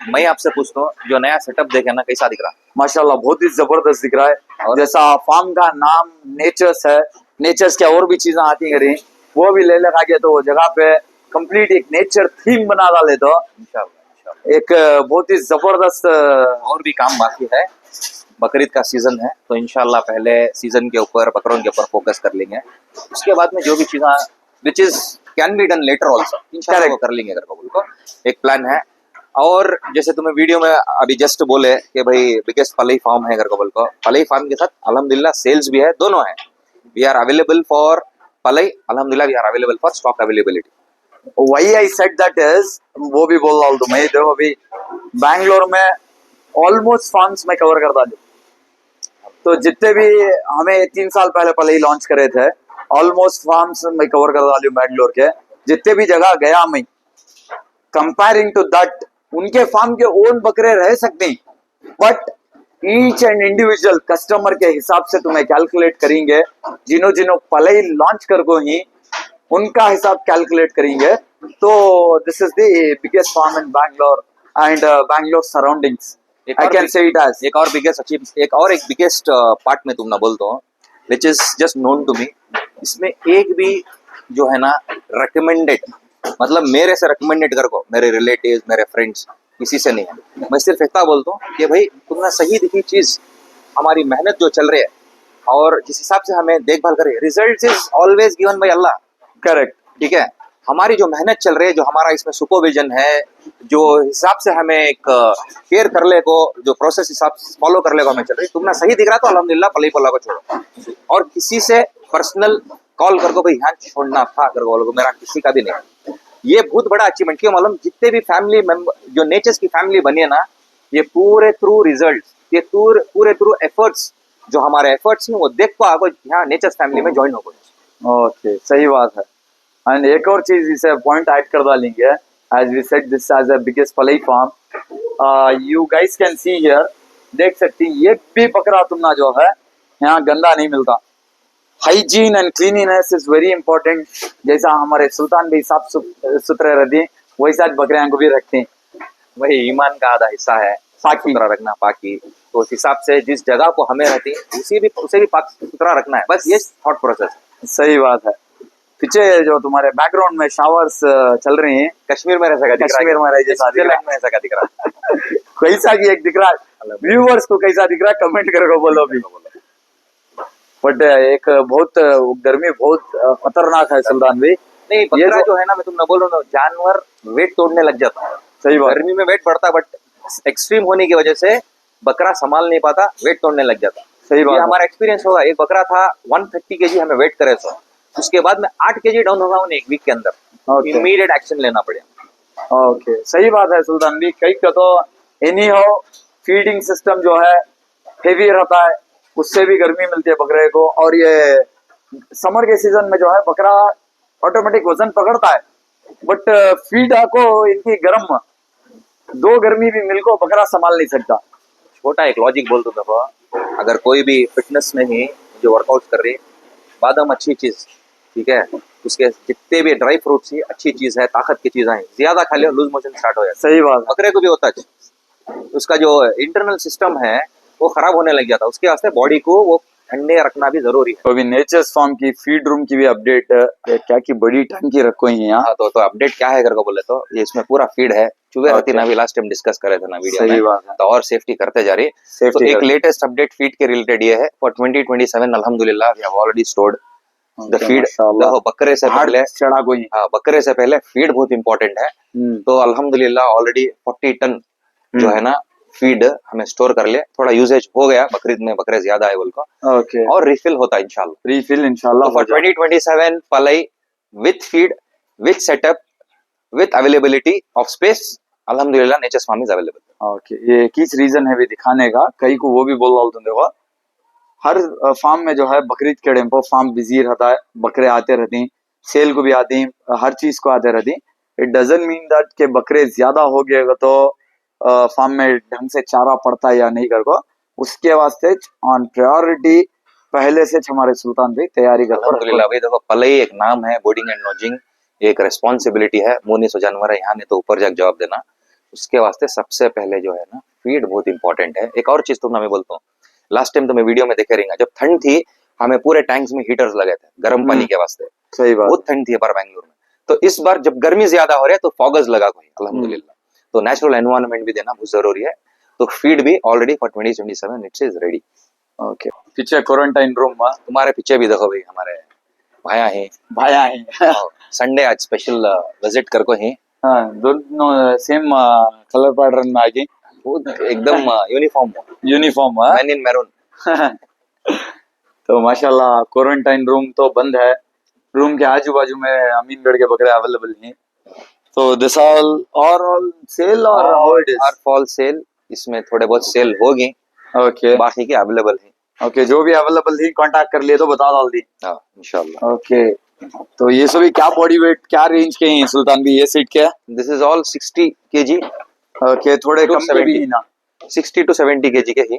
मैं आपसे पूछता हूँ, जो नया सेटअप देखे ना कैसा दिख रहा? माशाल्लाह बहुत ही जबरदस्त दिख रहा है। और जैसा फार्म का नाम नेचर्स है, नेचर्स के और भी चीजें आती हैं वो भी ले लगा के तो वो जगह पे कंप्लीट एक नेचर थीम बना डाले तो इंशाल्लाह एक बहुत ही जबरदस्त और भी काम बाकी है। बकरीद का सीजन है तो इंशाल्लाह पहले सीजन के ऊपर बकरों के ऊपर फोकस कर लेंगे, उसके बाद में जो भी चीजें which is can be done later also इंशाल्लाह वो कर लेंगे अगर कबूल को। एक प्लान है। और जैसे तुम्हें वीडियो में अभी जस्ट बोले कि भाई बिगेस्ट पलई फार्म है अगर कबूल को, पलई फार्म के साथ अल्हम्दुलिल्लाह सेल्स भी है, दोनों है। वी आर अवेलेबल फॉर पलई, अल्हम्दुलिल्लाह we are available for stock availability. वही आई सेड दैट इज वो भी बोल रहा हूँ तुम्हें। देखो अभी बैंगलोर में ऑलमोस्ट फार्म्स में कवर करता हूँ। तो जितने भी हमें 3 साल पहले पहले ही लॉन्च करे थे ऑलमोस्ट फार्म्स में कवर कर डाली बैंगलोर के जितने भी जगह गया मैं। कंपेयरिंग टू दैट उनके फार्म के ओन बकरे रह सकते हैं but each and individual customer के हिसाब से तुम्हें कैलकुलेट करेंगे। जिन्हों पहले ही लॉन्च कर को ही उनका हिसाब कैलकुलेट करेंगे। तो this is the biggest farm in Bangalore and Bangalore surroundings. I can say it as एक और बिगेस्ट पार्ट में तुम ना बोलते हो which is just known to me. इसमें एक भी जो है ना रिकमेंडेड, मतलब मेरे से रिकमेंडेड कर को, मेरे रिलेटिव्स मेरे फ्रेंड्स किसी से नहीं है। मैं सिर्फ इतना बोलता हूँ कि भाई तुमने सही दिखी चीज, हमारी मेहनत जो चल रही है और जिस हिसाब से हमें देखभाल करे, result is always given by Allah. Correct ठीक है, हमारी जो मेहनत चल रही है, जो हमारा इसमें सुपरविजन है, जो हिसाब से हमें एक केयर कर ले को, जो प्रोसेस हिसाब से फॉलो कर ले को हमें चल रही है, तुमने सही दिख रहा तो अल्हम्दुलिल्लाह पलई पल्ला को छोड़ो। और किसी से पर्सनल कॉल कर को भाई यहाँ छोड़ना था कर को, मेरा किसी का भी नहीं। ये बहुत बड़ा अचीवमेंट क्यों मालूम, जितने भी फैमिली मेंबर जो नेचर्स की फैमिली बनी है ना, ये पूरे थ्रू रिजल्ट, ये पूरे थ्रू एफर्ट्स, जो हमारे एफर्ट्स हैं वो देख को आगो यहाँ नेचर्स फैमिली में ज्वाइन हो गए। ओके, सही बात है। एंड एक और चीज इसे पॉइंट ऐड कर डालेंगे, as we said this as a biggest पलई farm, you guys can see here, देख सकती हैं, एक भी बकरा तुमना जो है यहाँ गंदा नहीं मिलता। Hygiene and cleanliness is very important. जैसा हमारे सुल्तान भी साफ सुथरे रहते हैं, वैसा बकरियां को भी रखते हैं। वही ईमान का आधा हिस्सा है, साफ सुथरा रखना, पाकी। तो उस हिसाब से जिस जगह को हमें रहती है उसे भी पाक सुथरा रखना है, बस ये थॉट प्रोसेस। सही बात है। पीछे जो तुम्हारे बैकग्राउंड में शावर्स चल रही हैं, कश्मीर में ऐसा दिख रहा है, कश्मीर में रह जैसा दिख रहा में ऐसा दिख रहा है। है। कैसा की एक दिख रहा है, व्यूअर्स को कैसा दिख रहा है कमेंट करके बोलो भी। बट एक बहुत गर्मी बहुत खतरनाक है सुल्तान भी। नहीं, बकरा जो है ना, मैं तुमने बोल रहा हूँ, जानवर वेट तोड़ने लग जाता है। सही बात। गर्मी में वेट बढ़ता है, बट एक्सट्रीम होने की वजह से बकरा संभाल नहीं पाता, वेट तोड़ने लग जाता। सही बात। हमारा एक्सपीरियंस होगा, एक बकरा था 130 kg हमें वेट करे तो उसके बाद में 8 kg डाउन होगा उन्हें एक वीक के अंदर। इमीडिएट एक्शन लेना पड़ेगा। ओके, सही बात है सुल्तान भी। कई का तो एनी हो फीडिंग सिस्टम जो है हेवी रहता है, उससे भी गर्मी मिलती है बकरे को। और ये समर के सीजन में जो है बकरा ऑटोमेटिक वजन पकड़ता है, बट फीड को इनकी गर्म दो गर्मी भी मिल को बकरा संभाल नहीं सकता। छोटा एक लॉजिक बोल दो देखो, अगर कोई भी फिटनेस में ही जो वर्कआउट कर रही, बादाम अच्छी चीज, ठीक है, उसके जितने भी ड्राई फ्रूट्स ही अच्छी चीज है, ताकत की चीजें हैं, ज्यादा खा लियो लूज मोशन स्टार्ट हो जाता है। सही बात। बकरे को भी होता है, उसका जो इंटरनल सिस्टम है वो खराब होने लग जाता है, उसके वास्ते बॉडी को वो ठंडे रखना भी जरूरी है। तो अभी नेचर्स फार्म की फीड रूम की भी अपडेट, क्या की बड़ी टंकी रखो ही यहाँ। हाँ, तो अपडेट क्या है करके बोले तो ये इसमें पूरा फीड है, चूहे रहती ना, अभी लास्ट टाइम डिस्कस करे थे ना वीडियो सही में, बात है। तो और सेफ्टी करते जा रही है। तो एक लेटेस्ट अपडेट फीड के रिलेटेड ये है, फॉर 2027 अल्हम्दुलिल्लाह we have already stored the feed. देखो बकरे से पहले चढ़ा कोई, हाँ, बकरे से पहले फीड बहुत इंपॉर्टेंट है। तो अल्हम्दुलिल्लाह ऑलरेडी 40 टन जो है ना फीड हमें स्टोर कर ले। थोड़ा यूजेज हो गया, बकरीद में बकरे ज्यादा है बोल को, ओके, और रिफिल होता है इंशाल्लाह। रिफिल इंशाल्लाह फॉर 2027 पलई with feed, with setup, with availability of space, अल्हम्दुलिल्लाह nature's farm is available. Okay, ये किस रीजन है भी दिखाने का, कई को वो भी बोल रहा हूँ। तुम देखो हर फार्म में जो है बकरीद के टाइम पर फार्म बिजी रहता है, बकरे आते रहते हैं, सेल को भी आते हैं, हर चीज को आते रहते हैं। इट डजंट मीन दैट के बकरे ज्यादा हो गए तो फार्म में ढंग से चारा पड़ता है या नहीं कर को, उसके वास्ते ऑन प्रायोरिटी पहले से हमारे सुल्तान भी तैयारी करते हैं। अल्हम्दुलिल्लाह भाई देखो, पलई एक नाम है, बोर्डिंग एंड लॉजिंग एक रेस्पॉन्सिबिलिटी है। मुंह सो जानवर है, यहाँ ने तो ऊपर जाकर जवाब देना, उसके वास्ते सबसे पहले जो है ना फीड बहुत इंपॉर्टेंट है। एक और चीज तो मैं बोलता हूँ, लास्ट टाइम तो मैं वीडियो में देखे रहेंगे, जब ठंड थी हमें पूरे टैंक्स में हीटर्स लगे थे गर्म पानी के वास्ते। सही बात। बहुत ठंड थी पर बेंगलुरु में, तो इस बार जब गर्मी ज्यादा हो रही है तो फॉगर्स लगा कोई अल्हम्दुलिल्लाह। तो नेचुरल एनवायरनमेंट भी देना बहुत जरूरी है। तो फीड भी already for 2027 it's is ready. Okay, पीछे क्वारंटाइन रूम में तुम्हारे पीछे भी देखो भाई हमारे भाया है, भाया है। संडे आज स्पेशल विजिट करको ही। हाँ, दोनों सेम कलर पैटर्न में आगे, वो एकदम यूनिफॉर्म मैन इन मैरून। तो माशाल्लाह क्वारंटाइन रूम तो बंद है, रूम के आजू बाजू में अमीनगढ़ के बकरे अवेलेबल हैं। तो दिस ऑल सेल और how it is full sale, इसमें थोड़े बहुत सेल होगी, ओके, बाकी के अवेलेबल है। ओके, जो भी अवेलेबल थी कांटेक्ट कर लिए तो बता डाल दी। हाँ इंशाल्लाह। ओके, तो ये सभी क्या बॉडी वेट क्या रेंज के हैं सुल्तान भी, ये सीट क्या? This is all 60 kg। Okay, थोड़े कम के भी ना, 60 to 70 kg के ही।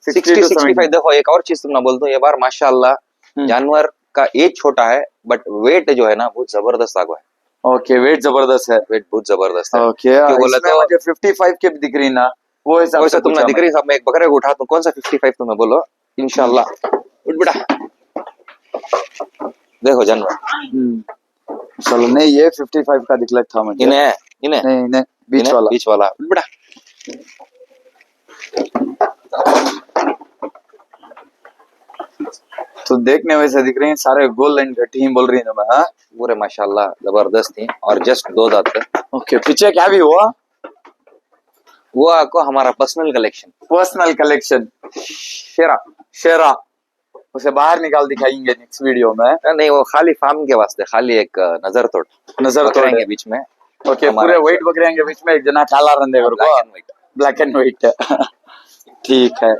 60 to 65। देखो एक और चीज तुम ना बोल दो, ये बार माशाल्लाह जानवर का एज छोटा है बट वेट जो है ना बहुत जबरदस्त आगो है। ओके, वेट जबरदस्त है, वेट बहुत जबरदस्त है। ओके, बोले तो मुझे 55 के भी दिख रही ना, वो हिसाब से तुमने दिख रही, सब मैं एक बकरे को उठा, तो कौन सा 55 तुम्हें बोलो इंशाल्लाह। उठ बेटा, देखो जानवर। चलो, नहीं ये 55 का दिख था मुझे। इन्हें नहीं बीच वाला उठ बेटा। तो देखने वैसे दिख रहे हैं, सारे गोल लाइन घटी ही बोल रही है मैं। पूरे माशाल्लाह जबरदस्त थी, और जस्ट 2 दांत थे। ओके, पीछे क्या भी हुआ? वो आपको हमारा पर्सनल कलेक्शन शेरा उसे बाहर निकाल दिखाएंगे नेक्स्ट वीडियो में। नहीं, वो खाली फार्म के वास्ते, खाली एक नजर तोड़ के बीच में। ओके, पूरे व्हाइट बकरियां के बीच में एक जना काला रंधे ब्लैक एंड व्हाइट ठीक है।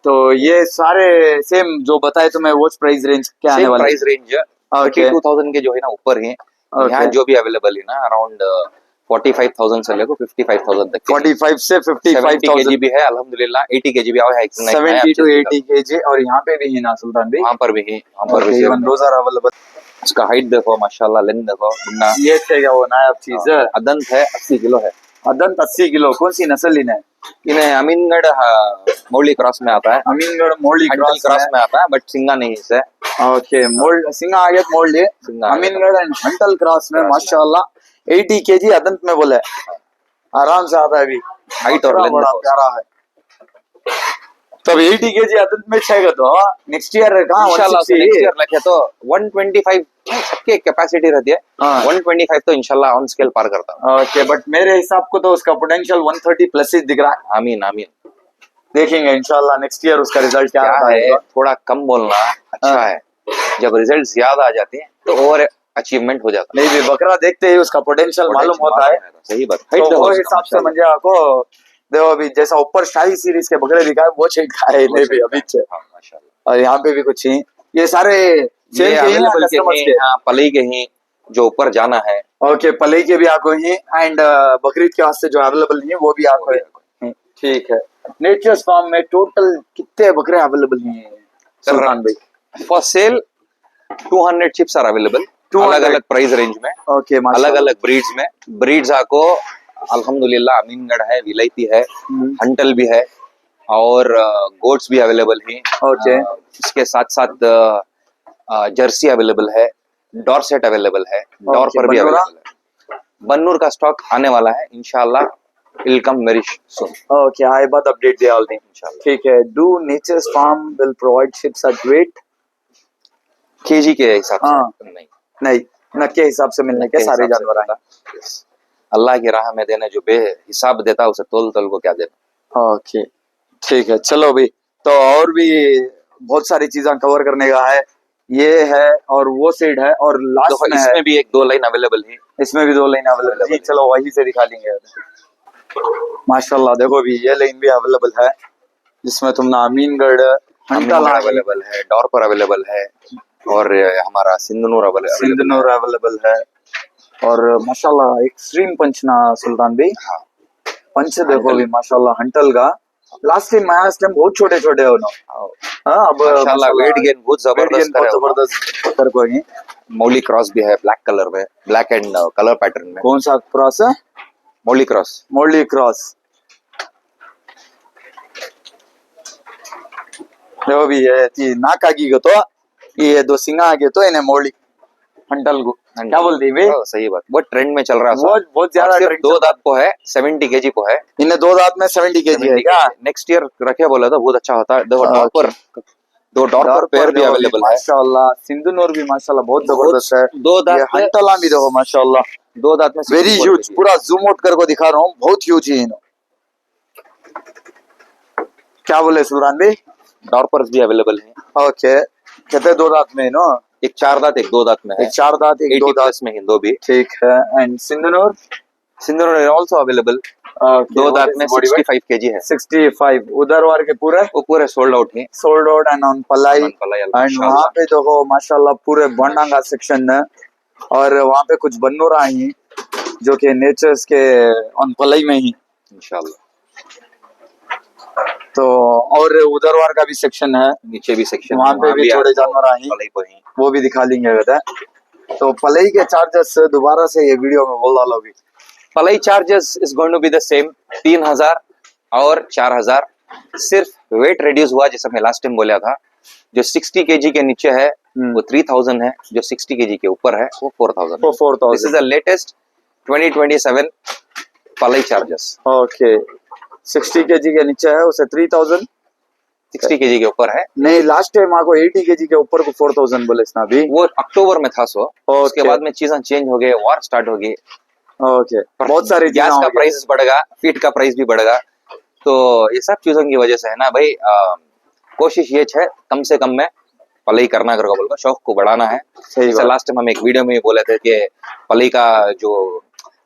तो ये सारे सेम जो बताए तुम्हें वो प्राइस रेंज क्या आने सेम वाला प्राइस रेंज ओके 32,000 के जो है ना ऊपर ही यहाँ जो भी अवेलेबल है ना अराउंड 45,000 से लेकर 55,000 तक 45 से 70 55,000 केजी भी है अल्हम्दुलिल्लाह 80 केजी भी आया है 70 to 80 kg और यहाँ पे भी है ना सुल्तान भाई वहाँ पर भी है वहाँ पर भी इवन दोज आर अवेलेबल उसका हाइट देखो माशाल्लाह लेंथ देखो मुन्ना ये थे क्या वो नायाब चीज है अदंत है 80 किलो है अदंत 80 किलो कौन सी नस्ल इन्हें इन्हें अमीनगढ़ मौली क्रॉस में आता है अमीनगढ़ मोरली हंटल क्रॉस में आता है बट सिंगा नहीं है ओके मोल्ड सिंगा आ गया मोल्ड सिंगा आ गया। अमीनगढ़ एंड हंटल क्रॉस में क्रॉस में। माशाल्लाह 80 केजी अदंत में बोले आराम से आता है अभी हाइट और बड़ा लेंथ बड़ा देखो प्यारा है तब 80 केजी अदंत में छेगा तो नेक्स्ट ईयर कहाँ इंशाल्लाह से 160 नेक्स्ट ईयर लगे तो 125 सबके कैपेसिटी रहती है हाँ। 125 तो इंशाल्लाह ऑन स्केल पार करता हूँ ओके बट मेरे हिसाब को तो उसका पोटेंशियल 130 प्लस ही दिख रहा है आमीन आमीन देखेंगे इंशाल्लाह नेक्स्ट ईयर उसका रिजल्ट क्या क्या आता है है थोड़ा कम बोलना अच्छा हाँ। है जब रिजल्ट ज्यादा आ जाते हैं तो और अचीवमेंट हो जाता नहीं भी बकरा देखते ही उसका पोटेंशियल मालूम होता है सही बात तो हाइट देखो वो उसका, हिसाब से माशाल्लाह। मुझे आपको देखो अभी जैसा ऊपर शाही सीरीज के बकरे दिखाए वो चेक खाए नहीं भी अभी से हाँ, माशाल्लाह। और यहाँ पे भी कुछ ही ये सारे ये सेल के ही हैं अवेलेबल के कस्टमर्स हैं के हाँ पलई के हैं जो ऊपर जाना है ओके पलई के भी आपको ही एंड बकरीद के वास्ते जो अवेलेबल है वो भी आपको है ठीक है नेचर्स फार्म में टोटल कितने बकरे अवेलेबल हैं सुल्तान भाई for sale 200 sheeps are available 200 अलग अलग प्राइस रेंज में ओके अलग अलग ब्रीड्स में ब्रीड्स आपको अल्हम्दुलिल्लाह अमीनगढ़ है विलायती है हंटल भी है और गोट्स भी अवेलेबल हैं ओके इसके साथ साथ जर्सी अवेलेबल है डॉरसेट अवेलेबल है डॉरपर भी बन्नूरा? अवेलेबल है बन्नूर का स्टॉक आने वाला है इंशाल्लाह will come very soon okay I बात अपडेट दे ऑल इंशाल्लाह ठीक है do nature's farm will provide sheeps at weight KG के हिसाब हाँ। से नहीं नहीं नग के हिसाब से मिलने के सारे जानवर आए Yes. अल्लाह की राह में देने जो बेहिसाब देता है उसे तोल तोल को क्या देना ओके ठीक है चलो भी तो और भी बहुत सारी चीजें कवर करने का है ये है और वो सीड है और लास्ट देखो में है इसमें भी एक दो लाइन अवेलेबल है इसमें भी 2 लाइन अवेलेबल है चलो वही से दिखा लेंगे माशाल्लाह देखो भी ये लाइन भी अवेलेबल है जिसमें तुमने अमीनगढ़ हंटल अवेलेबल है डॉरपर अवेलेबल है और हमारा सिंधनूर अवेलेबल सिंधनूर अवेलेबल है और माशाल्लाह एक्सट्रीम पंच ना सुल्तान भाई हाँ पंच देखो भी माशाल्लाह हंटल का लास्ट टाइम बहुत छोटे छोटे हो ना हाँ अब माशाल्लाह वेट गेन बहुत weight gain जबरदस्त है बहुत जबरदस्त कर को मौली क्रॉस भी है ब्लैक कलर में ब्लैक एंड कलर पैटर्न में कौन सा क्रॉस है मौली क्रॉस मोरली क्रॉस देखो भी ये नाक आगी को तो ये 2 सिंगा आगे तो इन्हें मोरली हंटल को क्या बोलते हैं हाँ, सही बात वो ट्रेंड में चल रहा है वो बहुत ज्यादा सिर्फ trend 2 चल रहा दांत को है 70 केजी को है इन्हें 2 दांत में 70 केजी है क्या नेक्स्ट ईयर रखे बोला था बहुत अच्छा होता है देखो डॉपर दो डॉपर पेयर भी अवेलेबल है माशाल्लाह सिंधुनूर भी माशाल्लाह बहुत जबरदस्त है 2 ये दांत में हंटला भी देखो माशाल्लाह 2 दांत में वेरी 64 ह्यूज kg। पूरा जूम आउट करके दिखा रहा हूँ बहुत ह्यूज है इन्हों क्या बोले सुरान भाई डॉर्पर्स भी अवेलेबल है ओके कहते 2 दांत में नो एक 4 दांत एक 2 दांत में है एक 4 दांत एक 2 80 दांत प्लस में हिंदो भी ठीक है एंड सिंधुनूर सिंदूर आल्सो अवेलेबल 2 दांत में 65 केजी है 65 उधर वार के पूरे वो पूरे सोल्ड आउट है सोल्ड आउट एंड ऑन पलाई अमन पलाई एंड माशाल्लाह। वहाँ पे देखो माशाल्लाह पूरे बंडांगा सेक्शन है और वहाँ पे कुछ बन्नूरा ही जो कि नेचर्स के ऑन पलाई में ही इंशाल्लाह तो और उधर वार का भी सेक्शन है नीचे भी सेक्शन वहाँ पे भी थोड़े जानवर आए पलाई को ही वो भी दिखा लेंगे बेटा तो पलाई के चार्जेस दोबारा से ये वीडियो में बोल डालो भी पलाई charges is going to be the same 3000 और 4000 सिर्फ वेट रिड्यूस हुआ जैसे मैं लास्ट टाइम बोला था जो 60 केजी के नीचे है वो 3000 है जो 60 केजी के ऊपर है वो 4000 वो 4000 दिस इज द लेटेस्ट 2027 पलाई चार्जेस ओके 60 केजी के नीचे है उसे 3000 60 केजी के ऊपर है नहीं लास्ट टाइम आपको 80 केजी के ऊपर को 4000 बोले इसना भी वो अक्टूबर में था सो उसके Okay. बाद में चीजें चेंज हो गए वॉर स्टार्ट हो गई ओके बहुत सारी गैस का प्राइस बढ़ेगा फीड का प्राइस भी बढ़ेगा तो ये सब चीजों की वजह से है ना भाई कोशिश ये है कम से कम में पलई करना करके बोलकर शौक को बढ़ाना है सही जैसे बात लास्ट टाइम हम एक वीडियो में बोले थे कि पलई का जो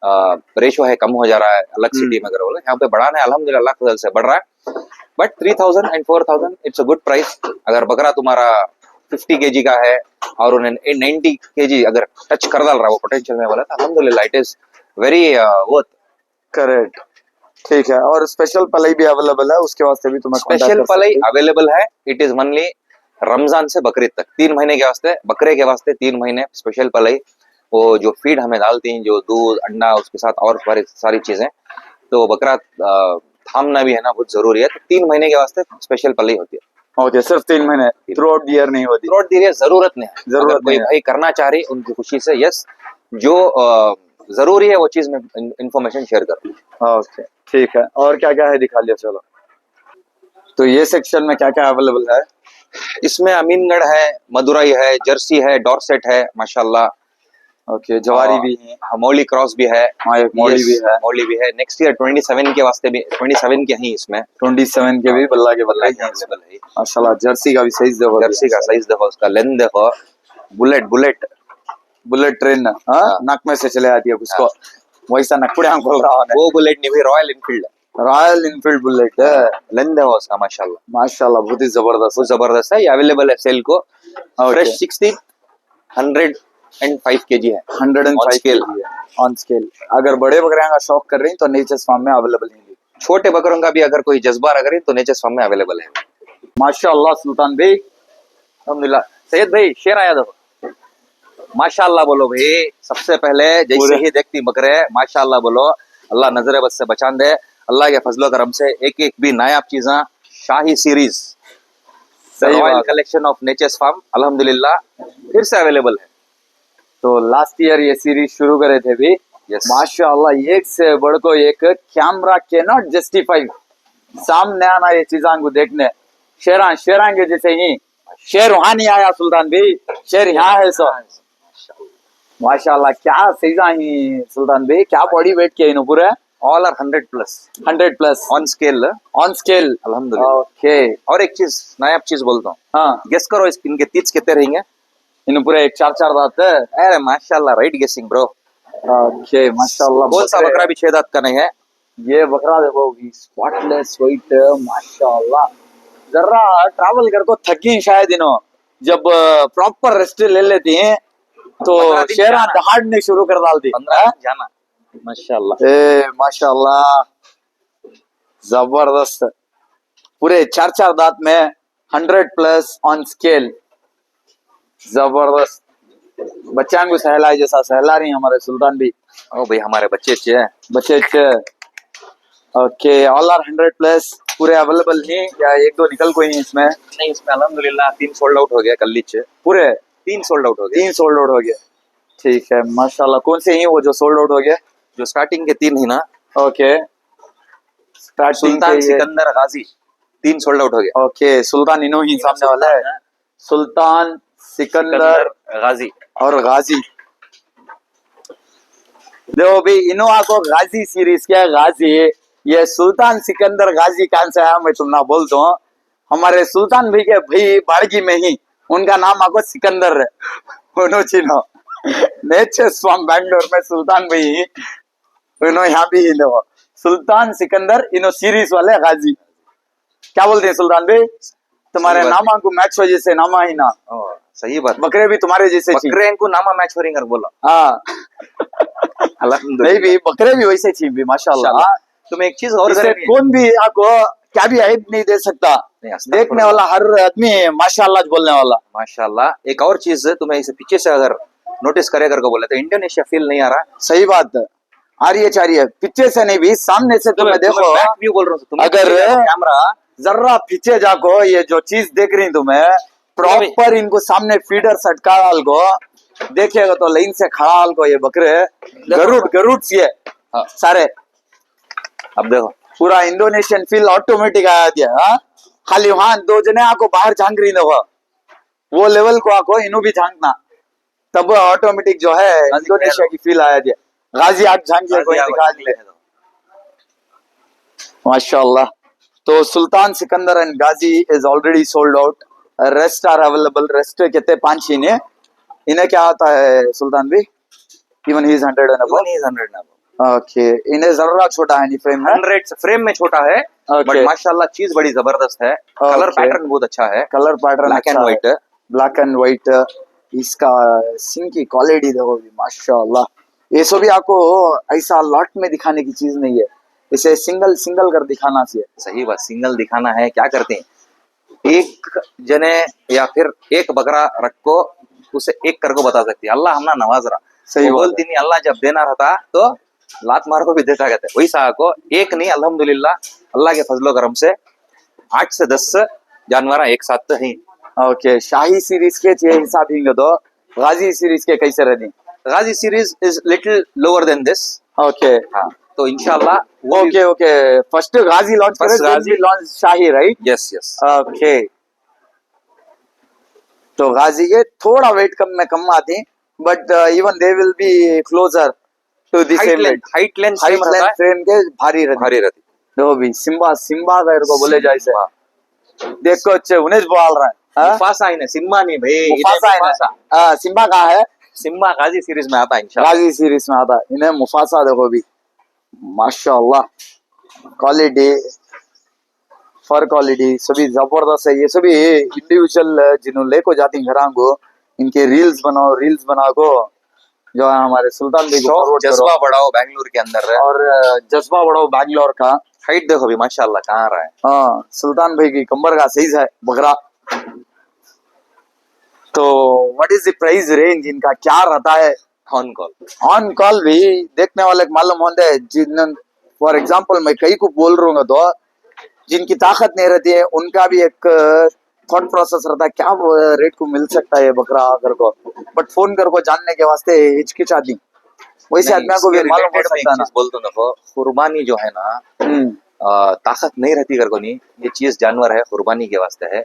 रेशो है कम हो जा रहा है अलग सिटी में अगर बोले, यहाँ पे बढ़ाना है अल्हम्दुलिल्लाह अल्लाह के फजल से बढ़ रहा है। But 3000 and 4000 it's a good price. अगर बकरा तुम्हारा 50 केजी का है और उन्हें 90 केजी अगर टच कर डाल रहा है वो पोटेंशियल में बोला तो अल्हम्दुलिल्लाह it is very worth. Correct, ठीक है। और स्पेशल पलाई भी अवेलेबल है, उसके वास्ते भी तुम्हें contact स्पेशल कर पलाई सकते अवेलेबल है। इट इज ओनली रमजान से बकरीद तक 3 महीने के वास्ते, बकरे के वास्ते 3 महीने स्पेशल पलाई। वो जो फीड हमें डालती हैं, जो दूध अंडा उसके साथ और सारी चीजें, तो बकरा थामना भी है ना बहुत जरूरी है। तो 3 महीने के वास्ते स्पेशल पलाई होती है। हैं। ओके, सिर्फ 3 महीने, थ्रू आउट ईयर नहीं होती। थ्रू दी जरूरत नहीं है, जरूरत अगर कोई नहीं है। भाई करना चाह रही उनकी खुशी से यस, जो जरूरी है वो चीज में इंफॉर्मेशन शेयर करूँ। ओके, ठीक है। और क्या क्या है दिखा लिया, चलो। तो ये सेक्शन में क्या क्या अवेलेबल है? इसमें अमीनगढ़ है, मदुरई है, जर्सी है, डॉर्सेट है माशाल्लाह। ओके, जवारी भी है। मौली क्रॉस भी है। हाँ, एक मौली भी है। मौली भी है। नेक्स्ट ईयर 27 के वास्ते भी 27 के ही इसमें 27 के भी बल्ला के बल्ला के हैं। अवेलेबल है। माशाल्लाह, जर्सी का भी साइज देखो। जर्सी का साइज देखो, उसका लेंथ देखो, बुलेट बुलेट बुलेट ट्रेन, हाँ, नाक में से चले आती है उसको, वैसा नकड़िया खोल रहा है। वो बुलेट नहीं भाई, रॉयल इनफील्ड है। रॉयल इनफील्ड बुलेट है। लेंथ देखो उसका माशाल्लाह, माशाल्लाह, बहुत ही जबरदस्त। वो जबरदस्त है। ये अवेलेबल है सेल को। फ्रेश 60 105 केजी है। 105 scale। On scale. अगर बड़े बकरियां का शौक कर रही हैं तो नेचर्स फार्म में अवेलेबल है। छोटे बकरों का भी अगर कोई जज्बा रख रही तो नेचर्स फार्म में अवेलेबल है। माशाल्लाह सुल्तान भाई, अल्हम्दुलिल्लाह। सैयद भाई शेर आया देखो, माशाल्लाह बोलो भाई। सबसे पहले जैसे ही देखती बकरे माशाल्लाह बोलो, अल्लाह नजर बद से बचान दे। अल्लाह के फजलो करम से एक एक भी नायाब चीजा शाही series royal collection of nature's farm अल्हम्दुलिल्लाह फिर से अवेलेबल है। तो लास्ट ईयर ये सीरीज शुरू करे थे भी। Yes। माशाल्लाह, एक से बढ़ को एक, कैमरा के नॉट जस्टिफाई सामने आना ये चीजा को देखने। शेरां के जैसे ही शेर वहां नहीं आया सुल्तान भाई, शेर यहाँ है। सो माशाल्लाह, क्या सहीजा ही सुल्तान भाई, क्या बॉडी वेट किया इन्हों पूरा। All are 100+ on scale. अल्हम्दुलिल्लाह। ओके। और एक चीज नायाब चीज बोलता हूँ, हाँ, गेस करो इनके तीज कितने रहेंगे? इन्हों पूरा एक 4 दांत है। अरे माशाल्लाह, राइट गेसिंग ब्रो। ओके, माशाल्लाह। कौन सा बकरा भी 6 दांत का नहीं है? ये बकरा देखो, स्पॉटलेस व्हाइट, माशाल्लाह। जरा ट्रैवल कर को थकी शायद इन्हों, जब प्रॉपर रेस्ट ले लेती हैं तो 15 दिन शेरा जाना। दहाड़ने शुरू कर डालती। 15 दिन जाना माशाल्लाह। ए माशाल्लाह, जबरदस्त। पूरे 4 दांत में 100+ ऑन स्केल, जबरदस्त। बच्चा को सहला जैसा सहला रही हमारे सुल्तान भी। ओ भाई हमारे बच्चे अच्छे हैं। बच्चे अच्छे। ओके, ऑल आर 100+ पूरे अवेलेबल हैं या एक दो निकल कोई है इसमें? नहीं, इसमें अल्हम्दुलिल्लाह 3 सोल्ड आउट हो गया कल नीचे। पूरे 3 सोल्ड आउट हो गए। 3 सोल्ड आउट हो गया। ठीक है, माशाल्लाह। कौन से ही वो जो सोल्ड आउट हो गया? जो स्टार्टिंग के 3 ही ना, ओके, स्टार्टिंग सुल्तान के ये। सिकंदर गाजी 3 सोल्ड आउट हो गया। ओके, सुल्तान इनो ही सामने वाला है। सुल्तान, सिकंदर गाजी और गाजी। देखो भाई, इनोवा को गाजी सीरीज क्या है, गाजी। ये सुल्तान सिकंदर गाजी कहाँ से आया मैं तुमना बोल दो। हमारे सुल्तान भाई के भाई बाड़गी में ही उनका नाम आपको सिकंदर है। उन्हों चिन्हो नेचर्स फ्रॉम बैंगलोर में सुल्तान भाई इन्हों यहाँ भी ही देखो, सुल्तान सिकंदर इनो सीरीज वाले गाजी। क्या बोलते हैं सुल्तान भाई? तुम्हारे नामा को मैच हो जैसे नामा ही ना। सही बात। बकरे भी तुम्हारे जैसे बकरे को नामा मैच हो रिंगर बोला। हाँ, नहीं भी बकरे भी वैसे थी भी माशाल्लाह। तुम एक चीज और इससे कौन भी आपको क्या भी आइब नहीं दे सकता। देखने वाला हर आदमी माशाल्लाह बोलने वाला। माशाल्लाह। एक और चीज तुम्हें इसे पीछे से अगर नोटिस करे करके बोले तो इंडोनेशिया फील नहीं आ रहा। सही बात है, आ रही है पीछे से नहीं भी सामने से। तुम्हें देखो, व्यू बोल रहा हूँ, अगर कैमरा जरा पीछे जाको, ये जो चीज देख रही तुम्हें प्रॉपर इनको सामने फीडर सटका डाल को देखेगा तो लाइन से खड़ा हाल को ये बकरे गरुड़ से सारे। अब देखो पूरा इंडोनेशियन फील ऑटोमेटिक आया दिया। हाँ, खाली वहां 2 जने आको बाहर झांक रही देखो, वो लेवल को आको इन्हों भी झांकना, तब ऑटोमेटिक जो है इंडोनेशिया की फील आया दिया। गाजी आग झांक दिया माशाल्लाह। तो Sultan Sikandar and Ghazi is already sold out, rest are available. Rest कितने 5 ही ने। इन्हें क्या आता है सुल्तान भी? Even he is 100 and above. Okay इन्हें जरा छोटा है नहीं फ्रेम में 100 फ्रेम में छोटा है बट ओके माशाल्लाह चीज बड़ी जबरदस्त है। कलर ओके पैटर्न बहुत अच्छा है, कलर पैटर्न ब्लैक एंड अच्छा है व्हाइट। ब्लैक एंड व्हाइट इसका सिंग की क्वालिटी देखो भी माशाल्लाह ये सब भी आपको ऐसा लॉट में दिखाने की चीज नहीं है इसे सिंगल सिंगल कर दिखाना चाहिए सही बात, सिंगल दिखाना है, क्या करते हैं एक जने या फिर एक बकरा रख को उसे एक कर को बता सकती है अल्लाह हमना नवाज रहा। सही वो बात बोलती नहीं अल्लाह जब देना रहता तो लात मार को भी देता कहते वही साहब को एक नहीं अल्हम्दुलिल्लाह अल्लाह के फजलो करम से 8 से 10 जानवर एक साथ तो हैं। है ओके शाही सीरीज के छह हिसाब हिंगे तो गाजी सीरीज के कैसे रहती Ghazi series is little lower than this. Okay हाँ तो इंशाल्लाह वो okay okay first Ghazi launch करे First then Ghazi. we launch Shahi right yes yes okay तो गाजी के थोड़ा वेट कम में कम आती but even they will be closer to the same weight height length height same रहता लेंथ है, फ्रेम के भारी रहती भारी रहती देखो भी सिम्बा सिम्बा का इनको बोले जैसे सिम्बा। देखो अच्छे उन्हें बोल रहा है हाँ? मुफासा इन्हें सिम्बा नहीं भाई, इन्हें मुफासा है मुफासा। ना सिम्बा कहाँ है सिम्बा गाजी सीरीज में आता है इंशाल्लाह। गाजी सीरीज में आता है इन्हें मुफासा देखो भी माशाल्लाह क्वालिटी फर क्वालिटी सभी जबरदस्त है ये सभी इंडिविजुअल जिन्होंने लेको जाती घरां को इनके रील्स बनाओ को जो है हमारे सुल्तान बेग को शौक फॉरवर्ड करो जज्बा बढ़ाओ बेंगलुरु के अंदर है। और जज्बा बढ़ाओ बैंगलोर का हाइट देखो भी माशाल्लाह कहाँ आ रहा है। हाँ सुल्तान भाई की कमर का साइज है बकरा तो what is the price range इनका क्या रहता है ऑन कॉल ऑन कॉल भी देखने वाले को मालूम होता है जिन फॉर एग्जांपल मैं कई को बोल रहा हूँ तो जिनकी ताकत नहीं रहती है उनका भी एक थॉट प्रोसेस रहता है क्या रेट को मिल सकता है बकरा अगर को बट फोन कर को जानने के वास्ते हिचकिचाती वैसे आदमी को भी मालूम हो सकता है ना बोलते देखो कुर्बानी जो है ना हम्म, ताकत नहीं रहती कर को नहीं, ये चीज जानवर है कुर्बानी के वास्ते है।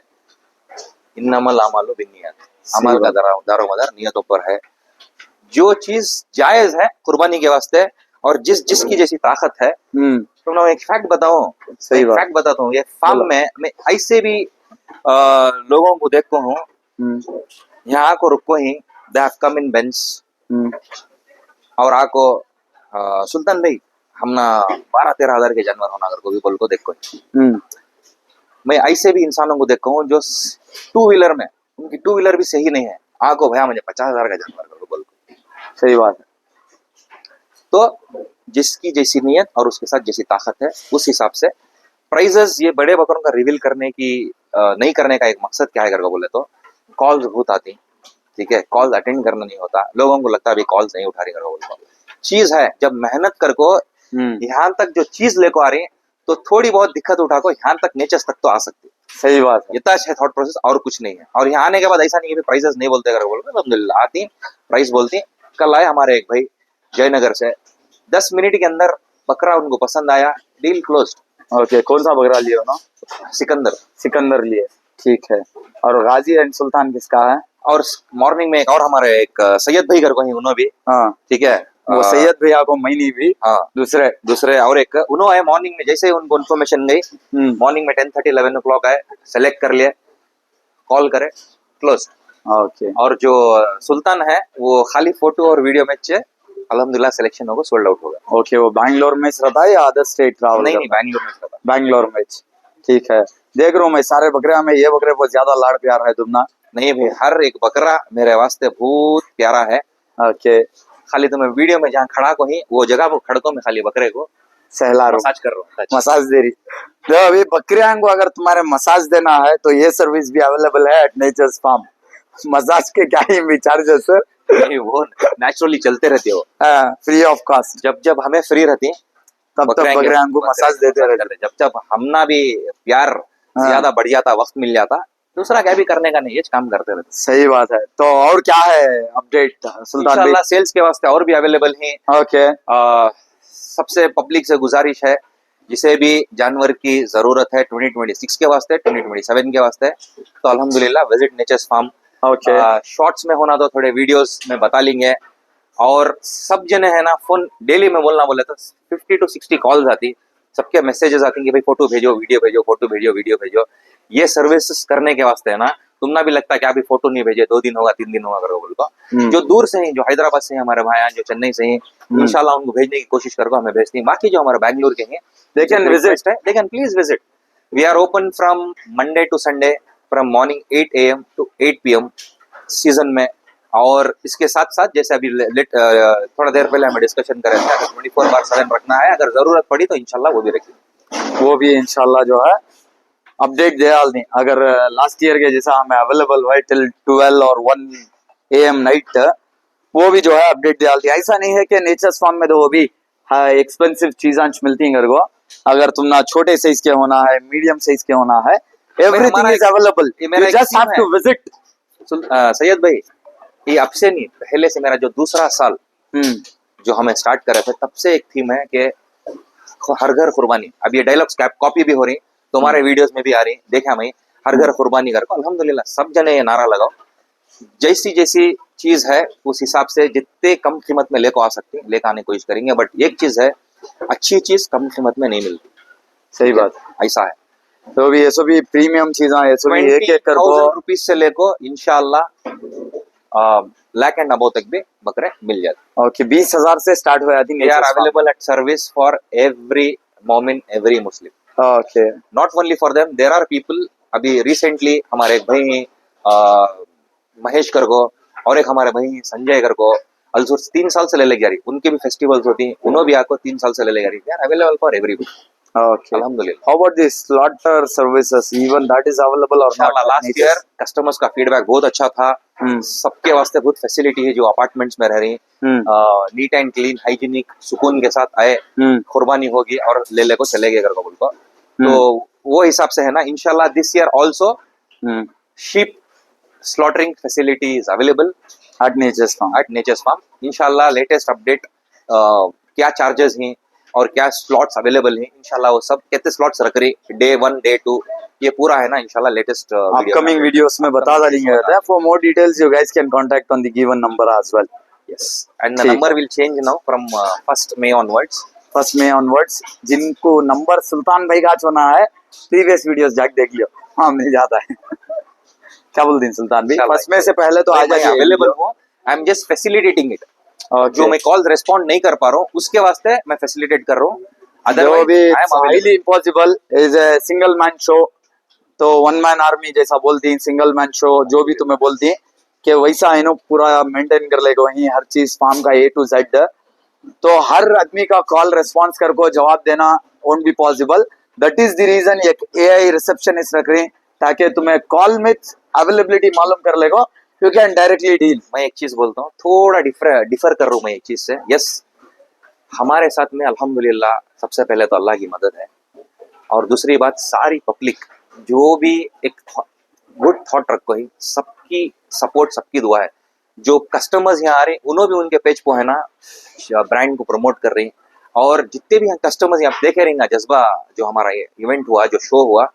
इन्नमल अमालु बिन्नियात, अमल का दारोमदार नियतों पर है। जो चीज जायज है कुर्बानी के वास्ते और जिसकी जैसी ताकत है। तो मैं एक फैक्ट बताऊं, सही बात फैक्ट बताता हूँ, ये फार्म बोलो। में मैं ऐसे भी लोगों को देखता हूँ यहाँ को रुको ही they have come in bench और आको सुल्तान भाई हमना 12-13 हजार के जानवर होना अगर को भी बोल को देखो। मैं ऐसे भी इंसानों को देखता हूँ जो 2 व्हीलर में उनकी 2 व्हीलर भी सही नहीं है, आको भैया मुझे 50,000 का जानवर कर बोल को। सही बात है तो जिसकी जैसी नीयत और उसके साथ जैसी ताकत है उस हिसाब से प्राइजेस। ये बड़े बकरों का रिवील करने की नहीं करने का एक मकसद क्या है करके बोले तो कॉल्स बहुत आती, ठीक है, कॉल्स अटेंड करना नहीं होता, लोगों को लगता है अभी कॉल्स नहीं उठा रही करके बोले तो चीज है जब मेहनत कर को यहाँ तक जो चीज लेको आ रही है तो थोड़ी बहुत दिक्कत उठा को यहाँ तक नेचर्स तक तो आ सकती है। सही बात है इतना है थॉट प्रोसेस और कुछ नहीं है। और यहाँ आने के बाद ऐसा नहीं है प्राइजेस नहीं बोलते करके बोलते, अल्हम्दुलिल्लाह आती प्राइस बोलती। कल आए हमारे एक भाई जयनगर से, 10 मिनट के अंदर बकरा उनको पसंद आया, डील क्लोज्ड। ओके कौन सा बकरा लिया ना सिकंदर सिकंदर लिए ठीक है और गाजी एंड सुल्तान किसका है और मॉर्निंग में एक और हमारे एक सैयद भाई घर को ही उन्होंने भी, हाँ ठीक है, वो सैयद भैया को मैंने भी हाँ दूसरे और एक उन्होंने मॉर्निंग में जैसे ही उनको इन्फॉर्मेशन गई मॉर्निंग में 10:30-11 o'clock आए, सेलेक्ट कर लिए, कॉल करे, क्लोज। ओके और जो सुल्तान है वो खाली फोटो और वीडियो मैच से अल्हम्दुलिल्लाह सिलेक्शन होगा, सोल्ड आउट होगा। ओके वो बैंगलोर में रहता है या अदर स्टेट ट्रैवल नहीं बैंगलोर में था। बैंगलोर में ठीक है देख रहा हूँ मैं सारे बकरे में ये बकरे बहुत ज्यादा लाड़ प्यार है तुमना नहीं भाई हर एक बकरा मेरे वास्ते बहुत प्यारा है। ओके खाली तो मैं वीडियो में जहाँ खड़ा को ही वो जगह को खड़को में खाली बकरे को सहला रहा मसाज कर रहा हूँ। मसाज दे रही तो अभी बकरियां को अगर तुम्हारे मसाज देना है तो ये सर्विस भी अवेलेबल है एट नेचर्स फार्म। मसाज के क्या ही चार्जेस नहीं वो नेचुरली चलते रहते हो फ्री ऑफ कॉस्ट जब हमें फ्री रहती तब तक बकरियां को मसाज देते रहते जब हमना भी प्यार ज्यादा बढ़ जाता, वक्त मिल जाता, दूसरा क्या भी करने का नहीं, ये काम करते रहते। सही बात है तो और क्या है अपडेट सुल्तान भाई इंशाल्लाह सेल्स के वास्ते और भी अवेलेबल हैं। ओके सबसे पब्लिक से गुजारिश है जिसे भी जानवर की जरूरत है 2026 के वास्ते 2027 के वास्ते तो अल्हम्दुलिल्लाह visit Nature's Farm. Okay shorts में होना तो थोड़े वीडियोस में बता लेंगे और सब जने है ना फोन डेली में बोलना बोले तो 50 to 60 कॉल्स आती, सबके मैसेजेस आती कि भाई फोटो भेजो वीडियो भेजो, फोटो भेजो वीडियो भेजो। ये सर्विसेज करने के वास्ते है ना तुमना भी लगता है कि अभी फोटो नहीं भेजे, 2 दिन होगा 3 दिन होगा करो बोल को। हम्म। जो दूर से हैं, जो हैदराबाद से हैं हमारे भाई हैं, जो चेन्नई से हैं, इंशाल्लाह उनको भेजने की कोशिश करो, हमें भेजते हैं। बाकी जो हमारे बैंगलोर के हैं They can visit. they can please visit. We are open from Monday to Sunday from morning 8 AM to 8 PM season में। और इसके साथ साथ जैसे अभी थोड़ा देर पहले हमें डिस्कशन कर रहे थे, अगर 24/7 रखना है, अगर जरूरत पड़ी तो इंशाल्लाह वो भी रखेंगे। वो भी इंशाल्लाह जो है अपडेट दे डाल दें। अगर लास्ट ईयर के जैसा हमें अवेलेबल हुआ टिल 12 और 1 AM नाइट, वो भी जो है अपडेट दे डाल दें। ऐसा नहीं है कि नेचर्स फार्म में तो वो भी एक्सपेंसिव चीजें मिलती हैं घर को। अगर तुम ना छोटे साइज के होना है, मीडियम साइज के होना है, एवरीथिंग इज अवेलेबल, ये मेरा यू एक जस्ट theme हैव टू है। विजिट। सैयद भाई, ये अब से नहीं, पहले से मेरा जो दूसरा साल जो हमें स्टार्ट कर रहे थे, तब से एक थीम है कि हर घर कुर्बानी। अब ये डायलॉग्स कॉपी भी हो रही, तुम्हारे वीडियोस में भी आ रही, देखा हमें हर घर कुर्बानी कर को। अल्हम्दुलिल्लाह सब जने ये नारा लगाओ, जैसी जैसी चीज है उस हिसाब से जितने कम कीमत में लेको आ सकते हैं लेकर आने की कोशिश करेंगे। बट एक चीज है, अच्छी चीज कम कीमत में नहीं मिलती। सही बात। ऐसा है, तो भी ऐसो भी प्रीमियम चीजें, ऐसो भी एक एक कर 20,000 रुपीज से लेको इंशाल्लाह लाख एंड अबव तक भी बकरे मिल जाते। ओके, 20,000 से स्टार्ट हो जाती they are available at service for every मोमिन, every Muslim, okay. Not only for them. There are people, अभी रिसेंटली हमारे एक भाई हैं महेश कर को, और एक हमारे भाई हैं संजय कर को, अलसुर 3 साल से ले लेके आ रही, उनके भी फेस्टिवल्स होती हैं, उन्होंने भी आपको 3 साल से ले लेके आ रही। They are available for everyone, Okay. अल्हम्दुलिल्लाह। How about this slaughter services? Even that is available or not? Last year customers का फीडबैक बहुत अच्छा था। सबके वास्ते बहुत फैसिलिटी है, जो अपार्टमेंट्स में रह रही हैं, नीट एंड क्लीन, हाइजीनिक, सुकून के साथ आए, कुर्बानी होगी और ले ले को चले गए घर को बोल को। तो वो हिसाब से है ना, इंशाल्लाह this year also sheep slaughtering facility is available at Nature's Farm. At natures Farm. इंशाल्लाह लेटेस्ट अपडेट क्या चार्जेस हैं और क्या स्लॉट्स अवेलेबल हैं, इंशाल्लाह वो सब कितने स्लॉट्स रख रहे, डे 1 डे 2, ये पूरा है ना इंशाल्लाह लेटेस्ट Upcoming videos में बता देंगे। For more details, you guys can contact on the given number as well. Yes, and the number will change now from 1st May onwards. 1st May onwards, जिनको number सुल्तान भाई का चुना है, previous videos जाके देख लियो, हाँ मिल जाता है। क्या बोल दिन सुल्तान भाई, 1st May से पहले तो आ जाइए। अवेलेबल हो, I am just facilitating it. Okay. जो मैं कॉल रेस्पॉन्ड नहीं कर पा रहा हूँ उसके वास्ते मैं फैसिलिटेट कर रहा हूँ, जो भी otherwise highly impossible is a single man show. तो 1 मैन आर्मी जैसा बोलती हैं, सिंगल मैन शो जो भी तुम्हें बोलती हैं कि वैसा है ना, पूरा मेंटेन कर लेगा वहीं हर चीज फार्म का A to Z। तो हर आदमी का कॉल रेस्पॉन्स कर को जवाब देना won't be possible. That is the reason एक AI रिसेप्शनिस्ट रख रहे हैं, ताकि तुम्हें कॉल में अवेलेबिलिटी मालूम कर लेगा, यू कैन डायरेक्टली डील। मैं एक चीज बोलता हूँ, थोड़ा डिफर कर रहा हूँ मैं एक चीज से। यस, हमारे साथ में अल्हम्दुलिल्लाह सबसे पहले तो अल्लाह की मदद है, और दूसरी बात सारी पब्लिक जो भी एक गुड थॉट रखो ही, सबकी सपोर्ट, सबकी दुआ है। जो कस्टमर्स यहाँ आ रहे हैं उन्होंने भी उनके पेज को है ना ब्रांड को प्रमोट कर रहे हैं, और जितने भी कस्टमर्स यहाँ देखे रहेंगे जज्बा, जो हमारा ये इवेंट हुआ, जो शो हुआ,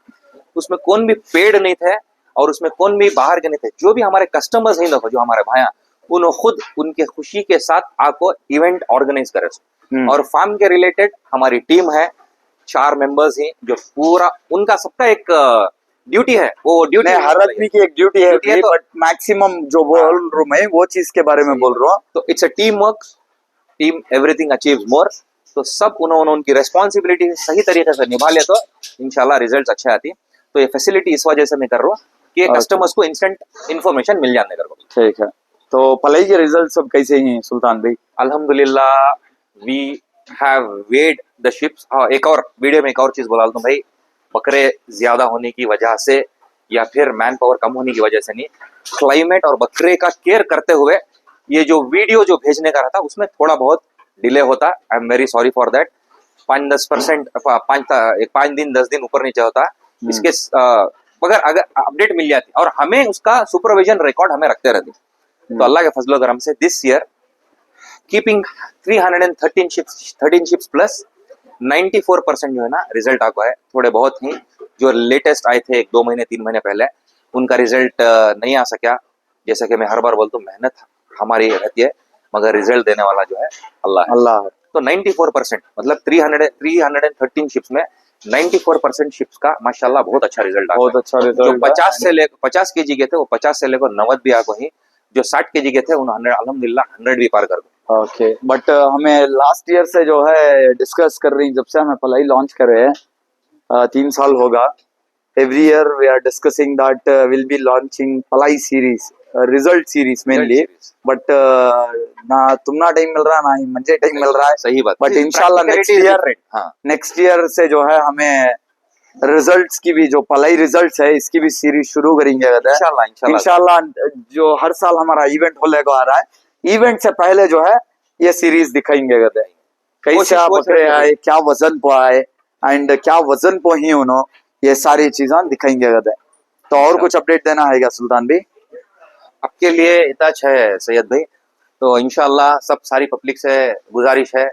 उसमें कौन भी पेड नहीं थे और उसमें कौन भी बाहर के नहीं थे। जो भी हमारे कस्टमर्स हैं देखो, जो हमारे भाइयां, उन्होंने खुद उनके खुशी के साथ आपको इवेंट ऑर्गेनाइज करे। और फार्म के रिलेटेड हमारी टीम है, 4 मेंबर्स हैं, जो पूरा उनका सबका एक ड्यूटी है। वो ड्यूटी हर आदमी की एक ड्यूटी है, तो, बट मैक्सिमम जो बोल रहा हूं मैं वो चीज के बारे में बोल रहा हूँ। तो it's a team work, team everything achieves more. तो सब उन्होंने उनकी रेस्पॉन्सिबिलिटी सही तरीके से निभा लिया तो इंशाल्लाह रिजल्ट अच्छे आती है। तो ये फैसिलिटी इस वजह से मैं कर रहा हूँ कि कस्टमर्स को इंस्टेंट इन्फॉर्मेशन मिल जाने कर। ठीक है, तो पलाई के रिजल्ट सब कैसे हैं सुल्तान भाई? अल्हम्दुलिल्लाह we have weighed the sheeps. हाँ, एक और वीडियो में एक और चीज बोला दूं भाई, बकरे ज्यादा होने की वजह से या फिर मैन पावर कम होने की वजह से नहीं, क्लाइमेट और बकरे का केयर करते हुए ये जो वीडियो जो भेजने का रहता उसमें थोड़ा बहुत डिले होता। I am very sorry for that. 5-10% 5 दिन 10 दिन ऊपर नीचे होता। इसके मगर अगर अपडेट मिल जाती और हमें उसका सुपरविजन रिकॉर्ड हमें रखते रहते, तो अल्लाह के फजल करम से this year keeping 13 ships plus 94% जो है ना रिजल्ट आपको है। थोड़े बहुत ही जो लेटेस्ट आए थे 1-2 महीने 3 महीने पहले, उनका रिजल्ट नहीं आ सका। जैसा कि मैं हर बार बोलता हूँ, मेहनत हमारी रहती है मगर रिजल्ट देने वाला जो है अल्लाह है। तो 94% मतलब 313 शिप्स में 94% शिप्स का माशाल्लाह बहुत अच्छा रिजल्ट बहुत अच्छा जो रिजल्ट 50 केजी के थे वो 50 से लेकर 90 भी आगो ही जो 60 केजी के थे उन्होंने अल्हम्दुलिल्लाह 100 भी पार कर गए। ओके बट हमें लास्ट ईयर से जो है डिस्कस कर रही, जब से हमें पलाई लॉन्च करे हैं 3 साल होगा, every year we are discussing that will be launching पलाई series, result series mainly, but ना तुमना टाइम मिल रहा है ना ही मुझे टाइम मिल रहा है, सही बात बट इंशाल्लाह next Practicality is year different, हाँ नेक्स्ट ईयर से जो है हमें रिजल्ट्स की भी, जो पलाई रिजल्ट्स है इसकी भी सीरीज शुरू करेंगे इंशाल्लाह इंशाल्लाह इंशाल्लाह। जो हर साल हमारा इवेंट होने को आ रहा है, इवेंट से पहले जो है ये सीरीज दिखाएंगे गदे कैसे कोशिश वो बकरे चलेगी। आए, क्या वजन पे आए एंड क्या वजन पे ही उन्होंने, ये सारी चीजें दिखाएंगे गदे। तो और कुछ अपडेट देना है क्या सुल्तान भाई? आपके लिए इतना है सैयद भाई, तो इंशाल्लाह सब सारी पब्लिक से गुजारिश है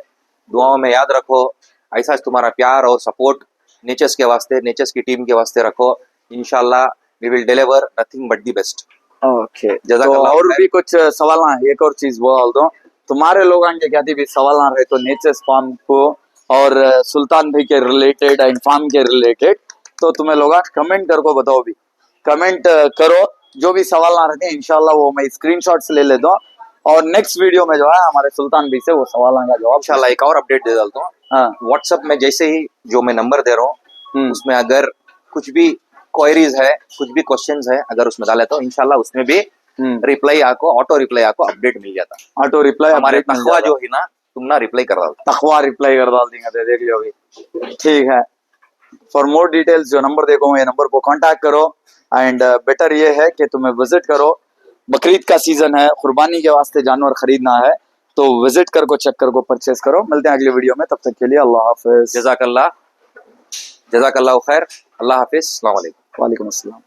दुआओं में याद रखो, ऐसा तुम्हारा प्यार और सपोर्ट नेचर्स के वास्ते, नेचर्स की टीम के वास्ते रखो, इंशाल्लाह we will deliver nothing but the best. Okay तो जज़ाकल्लाह और खैर। भी कुछ सवाल हैं, एक और चीज बोल दो, तुम्हारे लोगों के क्या थी भी सवाल रहे तो नेचर्स फार्म को और सुल्तान भाई के रिलेटेड एंड फार्म के रिलेटेड, तो तुम्हें लोग कमेंट करके बताओ भी, कमेंट करो जो भी सवाल ना रहते हैं इंशाल्लाह वो मैं स्क्रीनशॉट्स ले लेता हूँ और नेक्स्ट वीडियो में जो है हमारे सुल्तान भाई से वो सवाल का जवाब इंशाल्लाह एक और अपडेट दे डालता हूँ, हाँ व्हाट्सएप में जैसे ही जो मैं नंबर दे रहा हूँ हम्म, उसमें अगर कुछ भी क्वेरीज है, कुछ भी क्वेश्चंस है, अगर उसमें डाले तो इंशाल्लाह उसमें भी रिप्लाई आपको, ऑटो रिप्लाई आपको अपडेट मिल जाता है। ऑटो रिप्लाई हमारे तखवा जो है ना तुम ना रिप्लाई कर डालता। तखवा रिप्लाई कर डाल देंगे, देख लियो अभी, ठीक है। फॉर मोर डिटेल्स जो नंबर देखो ये नंबर को कांटेक्ट करो एंड बेटर ये है कि तुम्हें विजिट करो, बकरीद का सीजन है, कुर्बानी के वास्ते जानवर खरीदना है तो विजिट कर को, चेक कर को, परचेस करो। मिलते हैं अगले वीडियो में, तब तक के लिए अल्लाह हाफिज। जज़ाकल्लाह खैर, अल्लाह हाफिज, अस्सलाम वालेकुम। वालेकुम अस्सलाम।